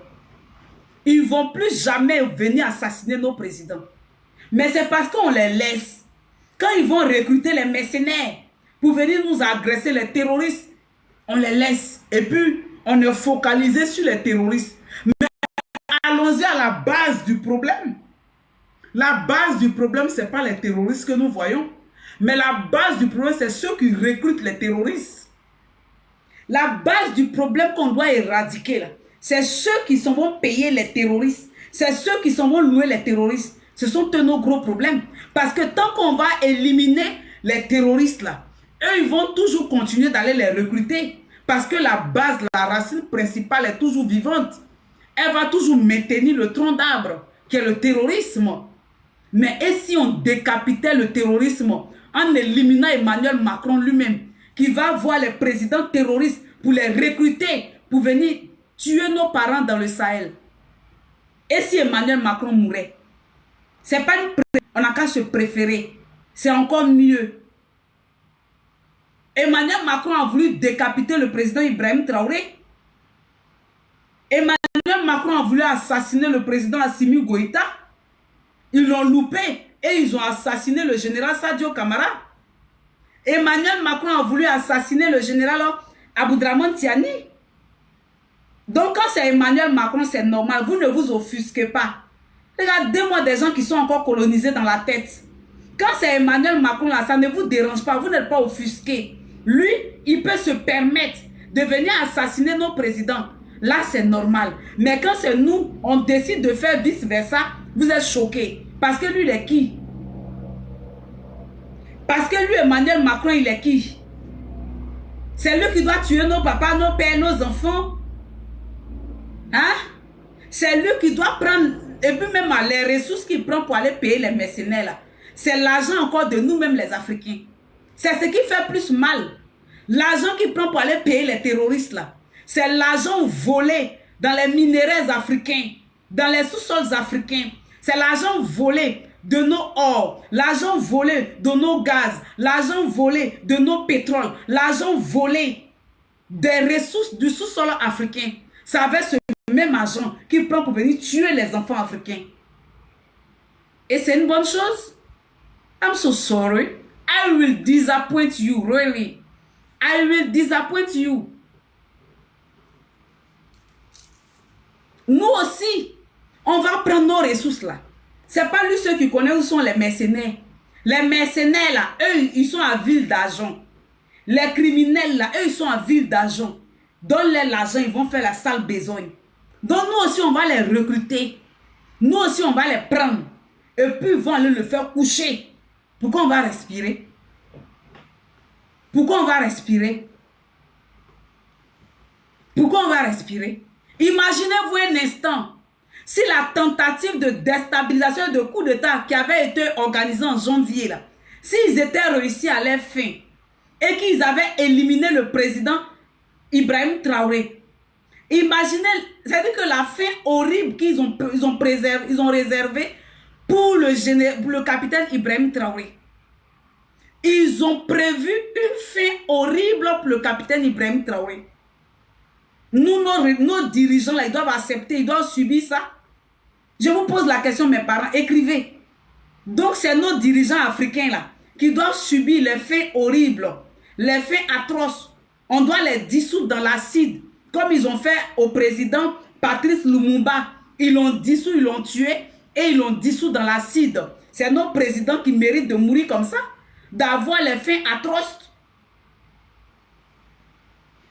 Ils ne vont plus jamais venir assassiner nos présidents. Mais c'est parce qu'on les laisse. Quand ils vont recruter les mercenaires pour venir nous agresser, les terroristes, on les laisse. Et puis, on est focalisé sur les terroristes. Mais allons-y à la base du problème. La base du problème, ce n'est pas les terroristes que nous voyons. Mais la base du problème, c'est ceux qui recrutent les terroristes. La base du problème qu'on doit éradiquer, c'est ceux qui sont vont payer les terroristes. C'est ceux qui sont vont louer les terroristes. Ce sont nos gros problèmes. Parce que tant qu'on va éliminer les terroristes là, eux, ils vont toujours continuer d'aller les recruter. Parce que la base, la racine principale est toujours vivante. Elle va toujours maintenir le tronc d'arbre, qui est le terrorisme. Mais et si on décapitait le terrorisme en éliminant Emmanuel Macron lui-même, qui va voir les présidents terroristes pour les recruter, pour venir tuer nos parents dans le Sahel. Et si Emmanuel Macron mourait? C'est pas on n'a qu'à se préférer. C'est encore mieux. Emmanuel Macron a voulu décapiter le président Ibrahim Traoré. Emmanuel Macron a voulu assassiner le président Assimi Goïta. Ils l'ont loupé et ils ont assassiné le général Sadio Kamara. Emmanuel Macron a voulu assassiner le général Aboudraman Tiani. Donc quand c'est Emmanuel Macron, c'est normal. Vous ne vous offusquez pas. Regardez-moi des gens qui sont encore colonisés dans la tête. Quand c'est Emmanuel Macron là, ça ne vous dérange pas. Vous n'êtes pas offusqué. Lui, il peut se permettre de venir assassiner nos présidents. Là, c'est normal. Mais quand c'est nous, on décide de faire vice-versa, vous êtes choqués. Parce que lui, il est qui? Parce que lui, Emmanuel Macron, il est qui? C'est lui qui doit tuer nos papas, nos pères, nos enfants. Hein? C'est lui qui doit prendre, et puis même les ressources qu'il prend pour aller payer les mercenaires là. C'est l'argent encore de nous-mêmes les Africains. C'est ce qui fait plus mal. L'argent qu'il prend pour aller payer les terroristes là. C'est l'argent volé dans les minéraux africains, dans les sous-sols africains. C'est l'argent volé de nos or, l'argent volé de nos gaz, l'argent volé de nos pétroles, l'argent volé des ressources du sous-sol africain. Ça avait ce même argent qu'il prend pour venir tuer les enfants africains. Et c'est une bonne chose. I'm so sorry. I will disappoint you, really. I will disappoint you. Nous aussi, on va prendre nos ressources là. C'est pas lui ceux qui connaissent où sont les mercenaires. Les mercenaires là, eux, ils sont à ville d'argent. Les criminels là, eux, ils sont à ville d'argent. Donne-leur l'argent, ils vont faire la sale besogne. Donc nous aussi, on va les recruter. Nous aussi, on va les prendre. Et puis, ils vont aller le faire coucher. Pourquoi on va respirer? Pourquoi on va respirer? Pourquoi on va respirer? Imaginez-vous un instant, si la tentative de déstabilisation et de coup d'État qui avait été organisée en janvier, là, s'ils étaient réussis à leur fin et qu'ils avaient éliminé le président Ibrahim Traoré, imaginez, c'est-à-dire que la fin horrible qu'ils ont réservée pour le capitaine Ibrahim Traoré. Ils ont prévu une fin horrible pour le capitaine Ibrahim Traoré. Nous, nos dirigeants, là, ils doivent accepter, ils doivent subir ça. Je vous pose la question, mes parents, écrivez. Donc, c'est nos dirigeants africains, là, qui doivent subir les faits horribles, les faits atroces. On doit les dissoudre dans l'acide, comme ils ont fait au président Patrice Lumumba. Ils l'ont dissous, ils l'ont tué, et ils l'ont dissous dans l'acide. C'est nos présidents qui méritent de mourir comme ça, d'avoir les faits atroces.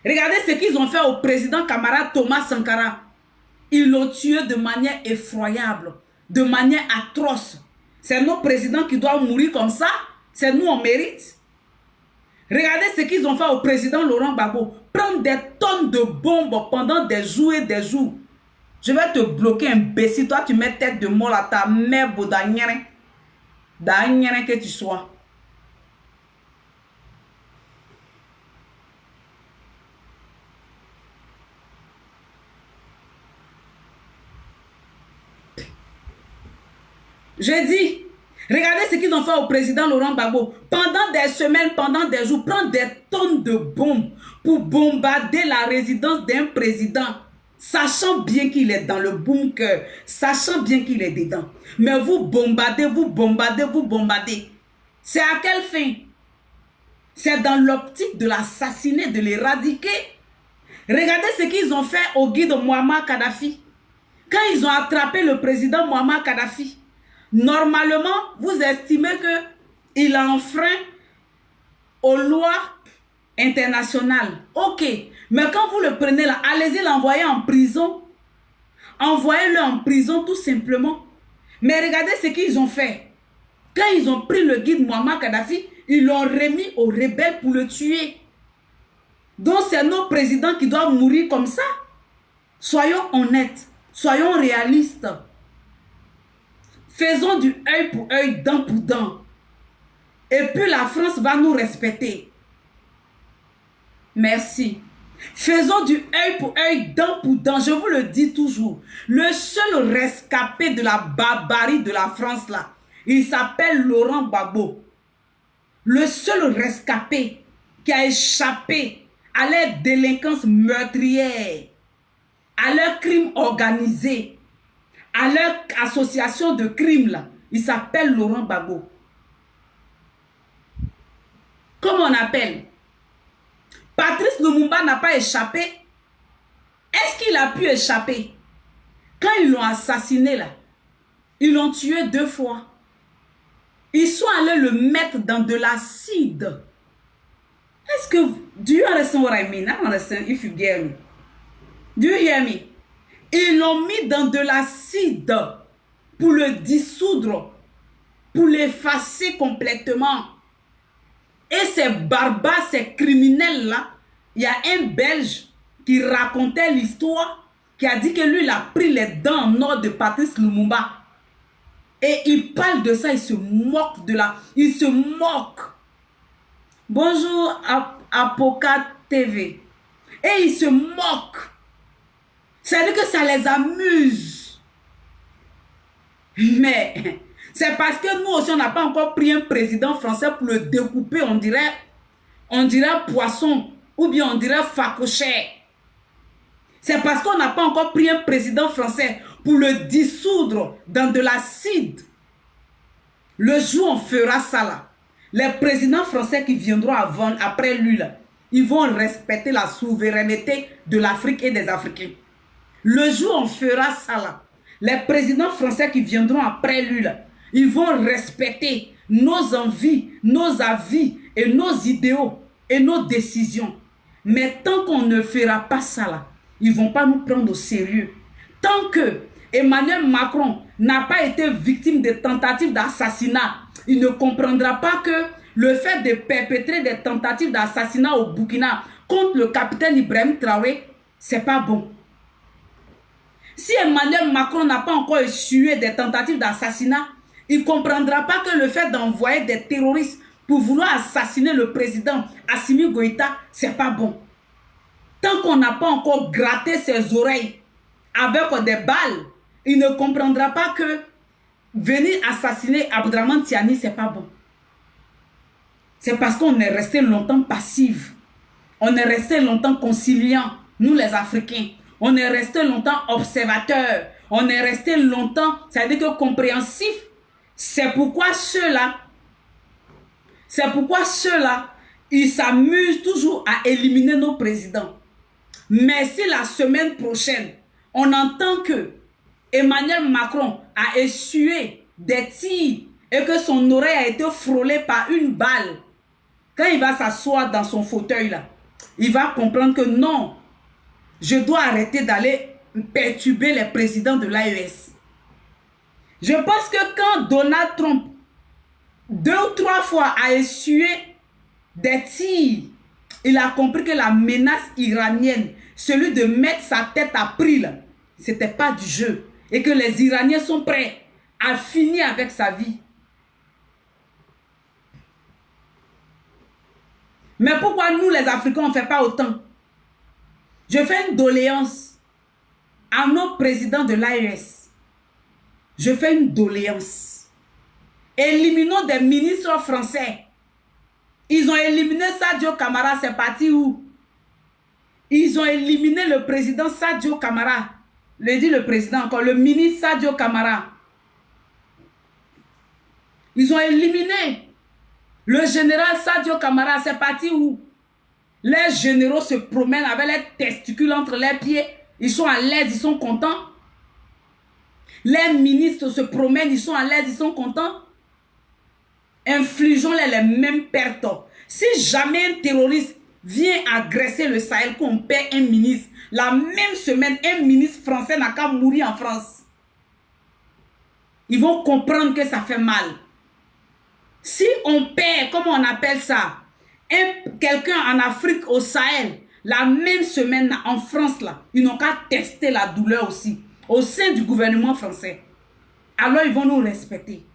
Regardez ce qu'ils ont fait au président camarade Thomas Sankara. Ils l'ont tué de manière effroyable, de manière atroce. C'est nos présidents qui doivent mourir comme ça. C'est nous, on mérite. Regardez ce qu'ils ont fait au président Laurent Gbagbo. Prendre des tonnes de bombes pendant des jours et des jours. Je vais te bloquer, imbécile. Toi, tu mets tête de mort à ta mère, d'Agnere que tu sois. Je dis, regardez ce qu'ils ont fait au président Laurent Gbagbo. Pendant des semaines, pendant des jours, prendre des tonnes de bombes pour bombarder la résidence d'un président, sachant bien qu'il est dans le bunker, sachant bien qu'il est dedans. Mais vous bombardez, vous bombardez, vous bombardez. C'est à quelle fin? C'est dans l'optique de l'assassiner, de l'éradiquer. Regardez ce qu'ils ont fait au guide Muammar Kadhafi. Quand ils ont attrapé le président Muammar Kadhafi, normalement, vous estimez qu'il a enfreint aux lois internationales. Ok, mais quand vous le prenez là, allez-y l'envoyer en prison. Envoyez-le en prison tout simplement. Mais regardez ce qu'ils ont fait. Quand ils ont pris le guide Muammar Kadhafi, ils l'ont remis aux rebelles pour le tuer. Donc c'est nos présidents qui doivent mourir comme ça. Soyons honnêtes, soyons réalistes. Faisons du œil pour œil, dent pour dent. Et puis la France va nous respecter. Merci. Faisons du œil pour œil, dent pour dent. Je vous le dis toujours. Le seul rescapé de la barbarie de la France là, il s'appelle Laurent Gbagbo. Le seul rescapé qui a échappé à leur délinquance meurtrière, à leur crime organisé, à leur association de crimes là, il s'appelle Laurent Gbagbo. Comment on appelle? Patrice Lumumba n'a pas échappé. Est-ce qu'il a pu échapper? Quand ils l'ont assassiné là, ils l'ont tué 2 fois. Ils sont allés le mettre dans de l'acide. Est-ce que... Do you understand what I mean? I don't understand if you get me. Do you hear me? Ils l'ont mis dans de l'acide pour le dissoudre, pour l'effacer complètement. Et ces barbares, ces criminels-là, il y a un Belge qui racontait l'histoire, qui a dit que lui, il a pris les dents en or de Patrice Lumumba. Et il parle de ça, il se moque de la... Il se moque. Bonjour, Apocat TV. Et il se moque. C'est-à-dire que ça les amuse. Mais c'est parce que nous aussi, on n'a pas encore pris un président français pour le découper, on dirait poisson, ou bien on dirait facochère. C'est parce qu'on n'a pas encore pris un président français pour le dissoudre dans de l'acide. Le jour où on fera ça là, les présidents français qui viendront avant, après lui là, ils vont respecter la souveraineté de l'Afrique et des Africains. Le jour où on fera ça là, les présidents français qui viendront après lui là, ils vont respecter nos envies, nos avis et nos idéaux et nos décisions. Mais tant qu'on ne fera pas ça là, ils ne vont pas nous prendre au sérieux. Tant que Emmanuel Macron n'a pas été victime de tentatives d'assassinat, il ne comprendra pas que le fait de perpétrer des tentatives d'assassinat au Burkina contre le capitaine Ibrahim Traoré, c'est pas bon. Si Emmanuel Macron n'a pas encore essuyé des tentatives d'assassinat, il ne comprendra pas que le fait d'envoyer des terroristes pour vouloir assassiner le président Assimi Goïta, c'est pas bon. Tant qu'on n'a pas encore gratté ses oreilles avec des balles, il ne comprendra pas que venir assassiner Abdraman Tiani, c'est pas bon. C'est parce qu'on est resté longtemps passif. On est resté longtemps conciliant, nous les Africains. On est resté longtemps observateurs. On est resté longtemps, ça veut dire que compréhensif. C'est pourquoi ceux-là, ils s'amusent toujours à éliminer nos présidents. Mais si la semaine prochaine, on entend que Emmanuel Macron a essuyé des tirs et que son oreille a été frôlée par une balle, quand il va s'asseoir dans son fauteuil là, il va comprendre que non, je dois arrêter d'aller perturber les présidents de l'AES. Je pense que quand Donald Trump 2 ou 3 fois a essuyé des tirs, il a compris que la menace iranienne, celui de mettre sa tête à prix là, c'était pas du jeu. Et que les Iraniens sont prêts à finir avec sa vie. Mais pourquoi nous les Africains on ne fait pas autant? Je fais une doléance à nos présidents de l'AES. Je fais une doléance. Éliminons des ministres français. Ils ont éliminé Sadio Camara, c'est parti où? Ils ont éliminé le président Sadio Camara. Le président encore, le ministre Sadio Camara. Ils ont éliminé le général Sadio Camara, c'est parti où? Les généraux se promènent avec les testicules entre les pieds. Ils sont à l'aise, ils sont contents. Les ministres se promènent, ils sont à l'aise, ils sont contents. Infligeons-les les mêmes pertes. Si jamais un terroriste vient agresser le Sahel, qu'on perd un ministre, la même semaine, un ministre français n'a qu'à mourir en France. Ils vont comprendre que ça fait mal. Si on perd, comment on appelle ça, quelqu'un en Afrique, au Sahel, la même semaine en France, là, ils n'ont qu'à tester la douleur aussi, au sein du gouvernement français. Alors ils vont nous respecter.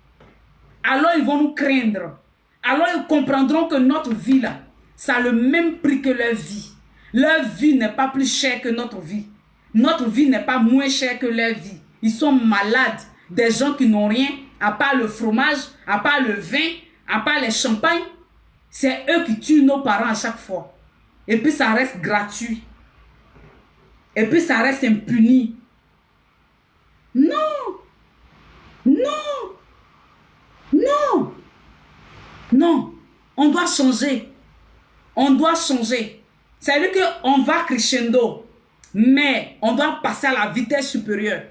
Alors ils vont nous craindre. Alors ils comprendront que notre vie, là, ça a le même prix que leur vie. Leur vie n'est pas plus chère que notre vie. Notre vie n'est pas moins chère que leur vie. Ils sont malades. Des gens qui n'ont rien, à part le fromage, à part le vin, à part les champagnes. C'est eux qui tuent nos parents à chaque fois. Et puis ça reste gratuit. Et puis ça reste impuni. Non. Non. Non. Non. On doit changer. On doit changer. C'est-à-dire qu'on va crescendo. Mais on doit passer à la vitesse supérieure.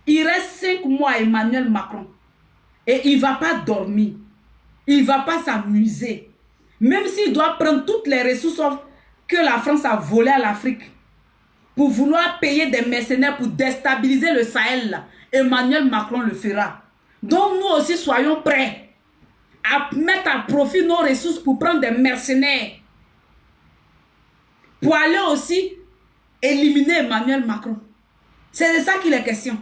Il reste 5 mois à Emmanuel Macron. Et il ne va pas dormir. Il ne va pas s'amuser. Même s'il doit prendre toutes les ressources que la France a volées à l'Afrique pour vouloir payer des mercenaires pour déstabiliser le Sahel, là, Emmanuel Macron le fera. Donc nous aussi soyons prêts à mettre à profit nos ressources pour prendre des mercenaires. Pour aller aussi éliminer Emmanuel Macron. C'est de ça qu'il est question.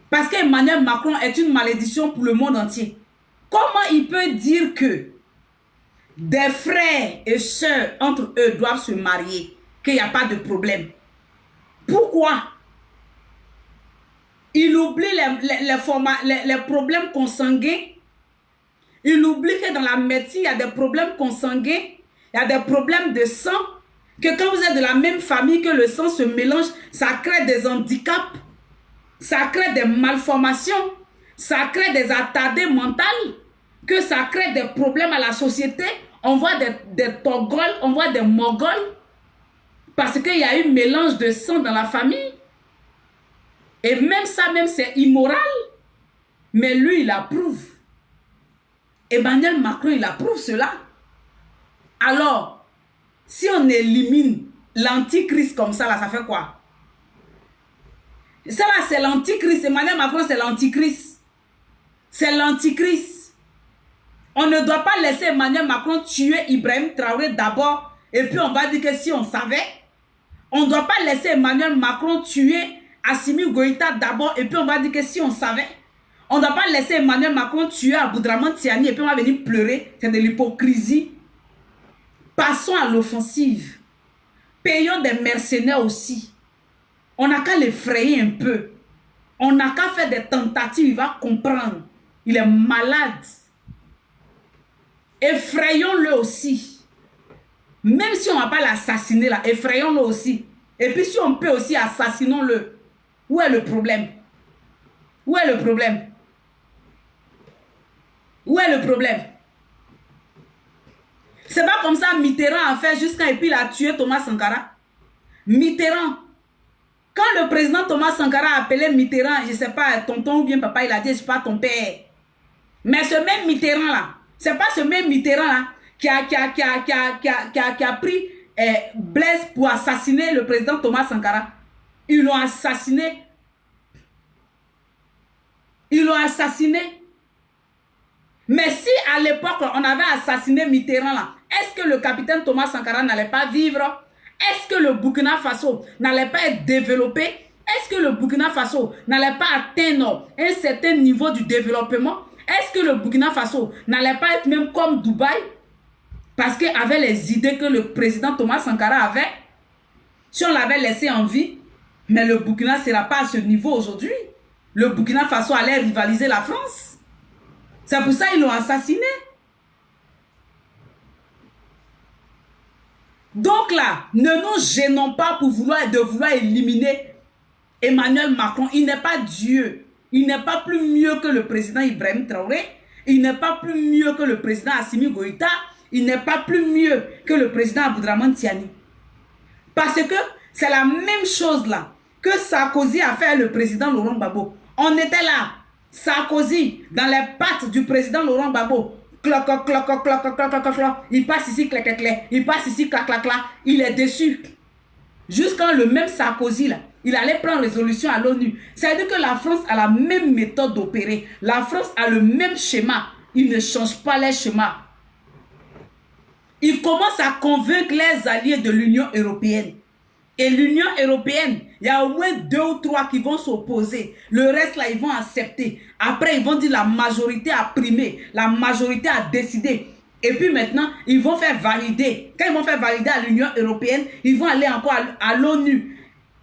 Parce qu'Emmanuel Macron est une malédiction pour le monde entier. Comment il peut dire que des frères et sœurs entre eux doivent se marier, qu'il n'y a pas de problème? Pourquoi? Il oublie les problèmes consanguins. Il oublie que dans la médecine, il y a des problèmes consanguins, il y a des problèmes de sang, que quand vous êtes de la même famille, que le sang se mélange, ça crée des handicaps, ça crée des malformations. ça crée des attardés mentales, que ça crée des problèmes à la société. On voit des Togols, on voit des Mongols, parce qu'il y a eu mélange de sang dans la famille. Et même ça, même c'est immoral. Mais lui, il approuve. Emmanuel Macron, il approuve cela. Alors, si on élimine l'antichrist comme ça, là, ça fait quoi? Ça là, c'est l'antichrist. Emmanuel Macron, c'est l'antichrist. C'est l'antichrist. On ne doit pas laisser Emmanuel Macron tuer Ibrahim Traoré d'abord. Et puis on va dire que si on savait. On ne doit pas laisser Emmanuel Macron tuer Assimi Goïta d'abord. Et puis on va dire que si on savait. On ne doit pas laisser Emmanuel Macron tuer Aboudraman Tiani. Et puis on va venir pleurer. C'est de l'hypocrisie. Passons à l'offensive. Payons des mercenaires aussi. On n'a qu'à l'effrayer un peu. On n'a qu'à faire des tentatives. Il va comprendre. Il est malade. Effrayons-le aussi. Même si on ne va pas l'assassiner là, effrayons-le aussi. Et puis si on peut aussi, assassinons-le. Où est le problème? Où est le problème? Où est le problème? C'est pas comme ça Mitterrand a fait jusqu'à et puis il a tué Thomas Sankara. Mitterrand. Quand le président Thomas Sankara a appelé Mitterrand, je ne sais pas, tonton ou bien papa, il a dit, je ne sais pas ton père. Mais ce même Mitterrand là, c'est pas ce même Mitterrand là qui a pris Blaise pour assassiner le président Thomas Sankara. Ils l'ont assassiné. Ils l'ont assassiné. Mais si à l'époque on avait assassiné Mitterrand là, est-ce que le capitaine Thomas Sankara n'allait pas vivre? Est-ce que le Burkina Faso n'allait pas être développé? Est-ce que le Burkina Faso n'allait pas atteindre un certain niveau du développement? Est-ce que le Burkina Faso n'allait pas être même comme Dubaï? Parce qu'avec les idées que le président Thomas Sankara avait, si on l'avait laissé en vie, mais le Burkina ne sera pas à ce niveau aujourd'hui. Le Burkina Faso allait rivaliser la France. C'est pour ça qu'ils l'ont assassiné. Donc là, ne nous gênons pas pour vouloir éliminer Emmanuel Macron. Il n'est pas Dieu. Il n'est pas plus mieux que le président Ibrahim Traoré. Il n'est pas plus mieux que le président Assimi Goïta. Il n'est pas plus mieux que le président Aboudraman Tiani. Parce que c'est la même chose là que Sarkozy a fait le président Laurent Gbagbo. On était là. Sarkozy, dans les pattes du président Laurent Gbagbo. Cloc, cloc, cloc, cloc, cloc, cloc, cloc, cloc. Il passe ici, clac, clac, clac. Il passe ici, clac, clac, clac. Il est déçu. Jusqu'à le même Sarkozy, là, il allait prendre résolution à l'ONU. C'est-à-dire que la France a la même méthode d'opérer. La France a le même schéma. Il ne change pas les schémas. Il commence à convaincre les alliés de l'Union européenne. Et l'Union européenne, il y a au moins 2 ou 3 qui vont s'opposer. Le reste, là, ils vont accepter. Après, ils vont dire la majorité a primé. La majorité a décidé. Et puis maintenant, ils vont faire valider. Quand ils vont faire valider à l'Union européenne, ils vont aller encore à l'ONU.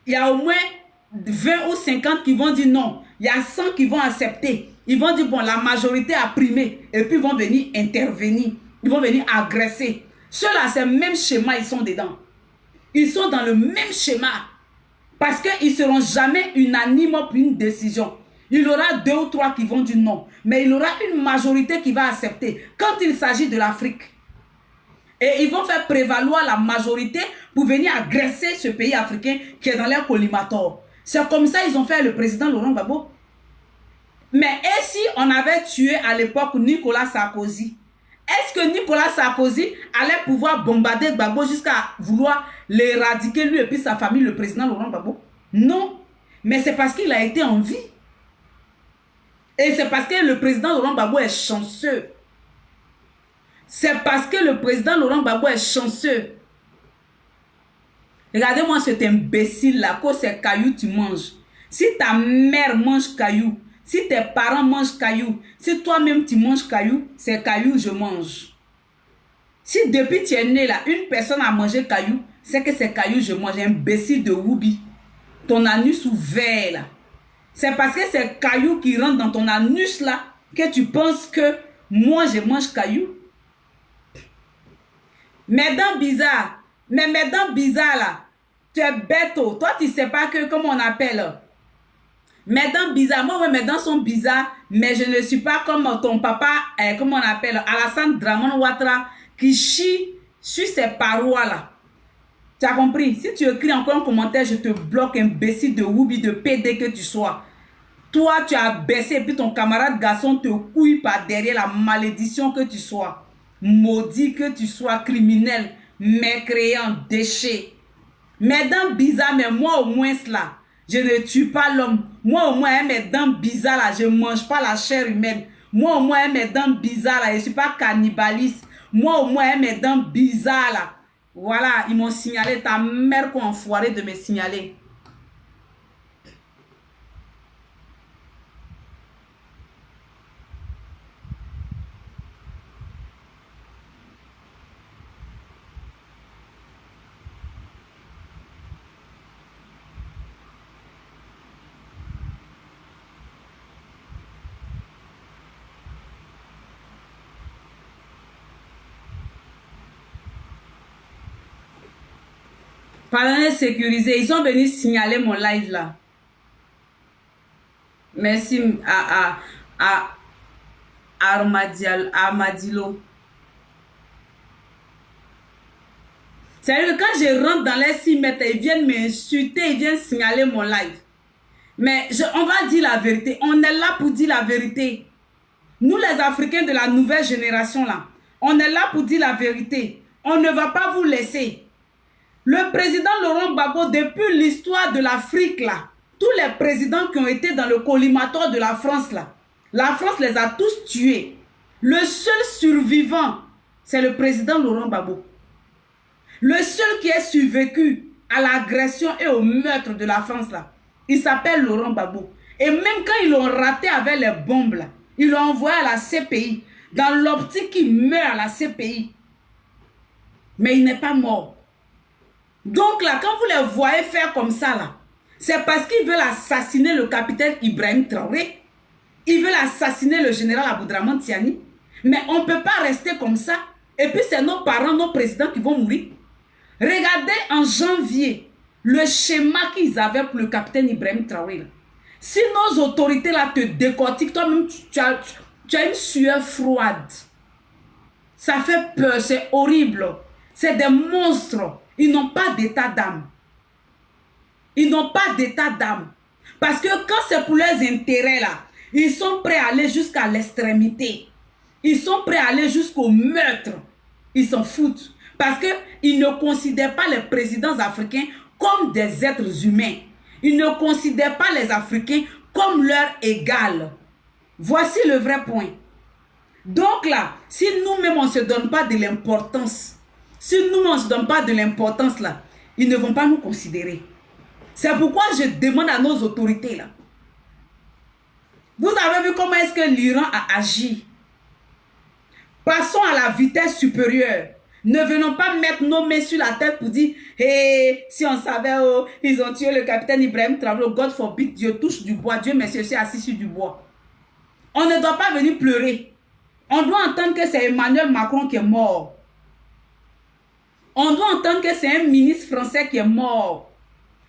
Il y a au moins 20 ou 50 qui vont dire non. Il y a 100 qui vont accepter. Ils vont dire, bon, la majorité a primé. Et puis, ils vont venir intervenir. Ils vont venir agresser. Ceux-là, c'est le même schéma, ils sont dedans. Ils sont dans le même schéma. Parce qu'ils ne seront jamais unanimes pour une décision. Il y aura 2 ou 3 qui vont dire non. Mais il y aura une majorité qui va accepter. Quand il s'agit de l'Afrique. Et ils vont faire prévaloir la majorité pour venir agresser ce pays africain qui est dans leur collimateur. C'est comme ça qu'ils ont fait le président Laurent Gbagbo. Mais et si on avait tué à l'époque Nicolas Sarkozy? Est-ce que Nicolas Sarkozy allait pouvoir bombarder Gbagbo jusqu'à vouloir l'éradiquer lui et puis sa famille, le président Laurent Gbagbo? Non. Mais c'est parce qu'il a été en vie. Et c'est parce que le président Laurent Gbagbo est chanceux. C'est parce que le président Laurent Gbagbo est chanceux. Regardez-moi cet imbécile-là, que c'est caillou tu manges. Si ta mère mange caillou, si tes parents mangent caillou, si toi-même tu manges caillou, c'est caillou je mange. Si depuis tu es né là, une personne a mangé caillou, c'est que c'est caillou je mange. Imbécile de Woubi. Ton anus ouvert là. C'est parce que c'est caillou qui rentre dans ton anus là que tu penses que moi je mange caillou. Mes dents bizarres. Mais mes dents bizarres là, tu es bête. Toi tu sais pas que, comment on appelle. Mes dents bizarres. Moi, ouais, mes dents sont bizarres, mais je ne suis pas comme ton papa, comment on appelle, Alassane Draman Ouattara, qui chie sur ces parois là. Tu as compris? Si tu écris encore un commentaire, je te bloque, imbécile de Woubi, de PD que tu sois. Toi, tu as baissé et puis ton camarade garçon te couille par derrière, la malédiction que tu sois. Maudit que tu sois, criminel, mécréant, déchet. Mes dents bizarres, mais moi au moins là, je ne tue pas l'homme. Moi au moins, mes dents bizarres là, je ne mange pas la chair humaine. Moi au moins, mes dents bizarres là, je ne suis pas cannibaliste. Moi au moins, mes dents bizarres là. Voilà, ils m'ont signalé, ta mère qu'on enfoiré de me signaler. Parlez sécurisé, ils sont venus signaler mon live là. Merci à Armadillo. C'est-à-dire que quand je rentre dans les 6 mètres, ils viennent m'insulter, ils viennent signaler mon live. Mais on va dire la vérité. On est là pour dire la vérité. Nous les Africains de la nouvelle génération là, on est là pour dire la vérité. On ne va pas vous laisser. Le président Laurent Gbagbo, depuis l'histoire de l'Afrique là, tous les présidents qui ont été dans le collimateur de la France là, la France les a tous tués. Le seul survivant, c'est le président Laurent Gbagbo. Le seul qui est survécu à l'agression et au meurtre de la France là, il s'appelle Laurent Gbagbo. Et même quand ils l'ont raté avec les bombes là, ils l'ont envoyé à la CPI, dans l'optique qu'il meurt à la CPI. Mais il n'est pas mort. Donc là, quand vous les voyez faire comme ça là, c'est parce qu'ils veulent assassiner le capitaine Ibrahim Traoré. Ils veulent assassiner le général Aboudraman Tiani. Mais on ne peut pas rester comme ça. Et puis c'est nos parents, nos présidents qui vont mourir. Regardez en janvier le schéma qu'ils avaient pour le capitaine Ibrahim Traoré. Là. Si nos autorités là te décortiquent, toi-même tu as une sueur froide. Ça fait peur, c'est horrible. C'est des monstres. Ils n'ont pas d'état d'âme. Ils n'ont pas d'état d'âme. Parce que quand c'est pour leurs intérêts là, ils sont prêts à aller jusqu'à l'extrémité. Ils sont prêts à aller jusqu'au meurtre. Ils s'en foutent. Parce qu'ils ne considèrent pas les présidents africains comme des êtres humains. Ils ne considèrent pas les Africains comme leur égal. Voici le vrai point. Donc là, si nous-mêmes on ne se donne pas de l'importance, si nous on ne se donne pas de l'importance là, ils ne vont pas nous considérer. C'est pourquoi je demande à nos autorités là. Vous avez vu comment est-ce que l'Iran a agi? Passons à la vitesse supérieure. Ne venons pas mettre nos mains sur la tête pour dire hey, si on savait, oh, ils ont tué le capitaine Ibrahim Traoré, God forbid, Dieu touche du bois, Dieu merci, je suis assis sur du bois. On ne doit pas venir pleurer. On doit entendre que c'est Emmanuel Macron qui est mort. On doit entendre que c'est un ministre français qui est mort.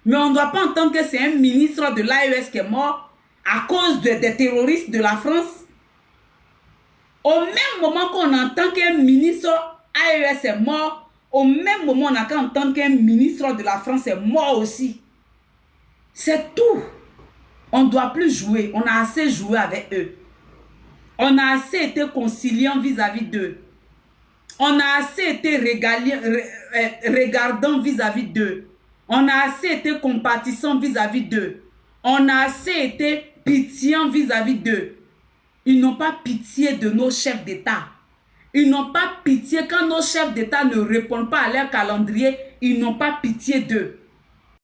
Mais on ne doit pas entendre que c'est un ministre de l'AES qui est mort à cause des terroristes de la France. Au même moment qu'on entend qu'un ministre AES est mort, au même moment on a qu'à entendre qu'un ministre de la France est mort aussi. C'est tout. On ne doit plus jouer. On a assez joué avec eux. On a assez été conciliant vis-à-vis d'eux. On a assez été regardant vis-à-vis d'eux. On a assez été compatissant vis-à-vis d'eux. On a assez été pitiant vis-à-vis d'eux. Ils n'ont pas pitié de nos chefs d'État. Ils n'ont pas pitié quand nos chefs d'État ne répondent pas à leur calendrier. Ils n'ont pas pitié d'eux.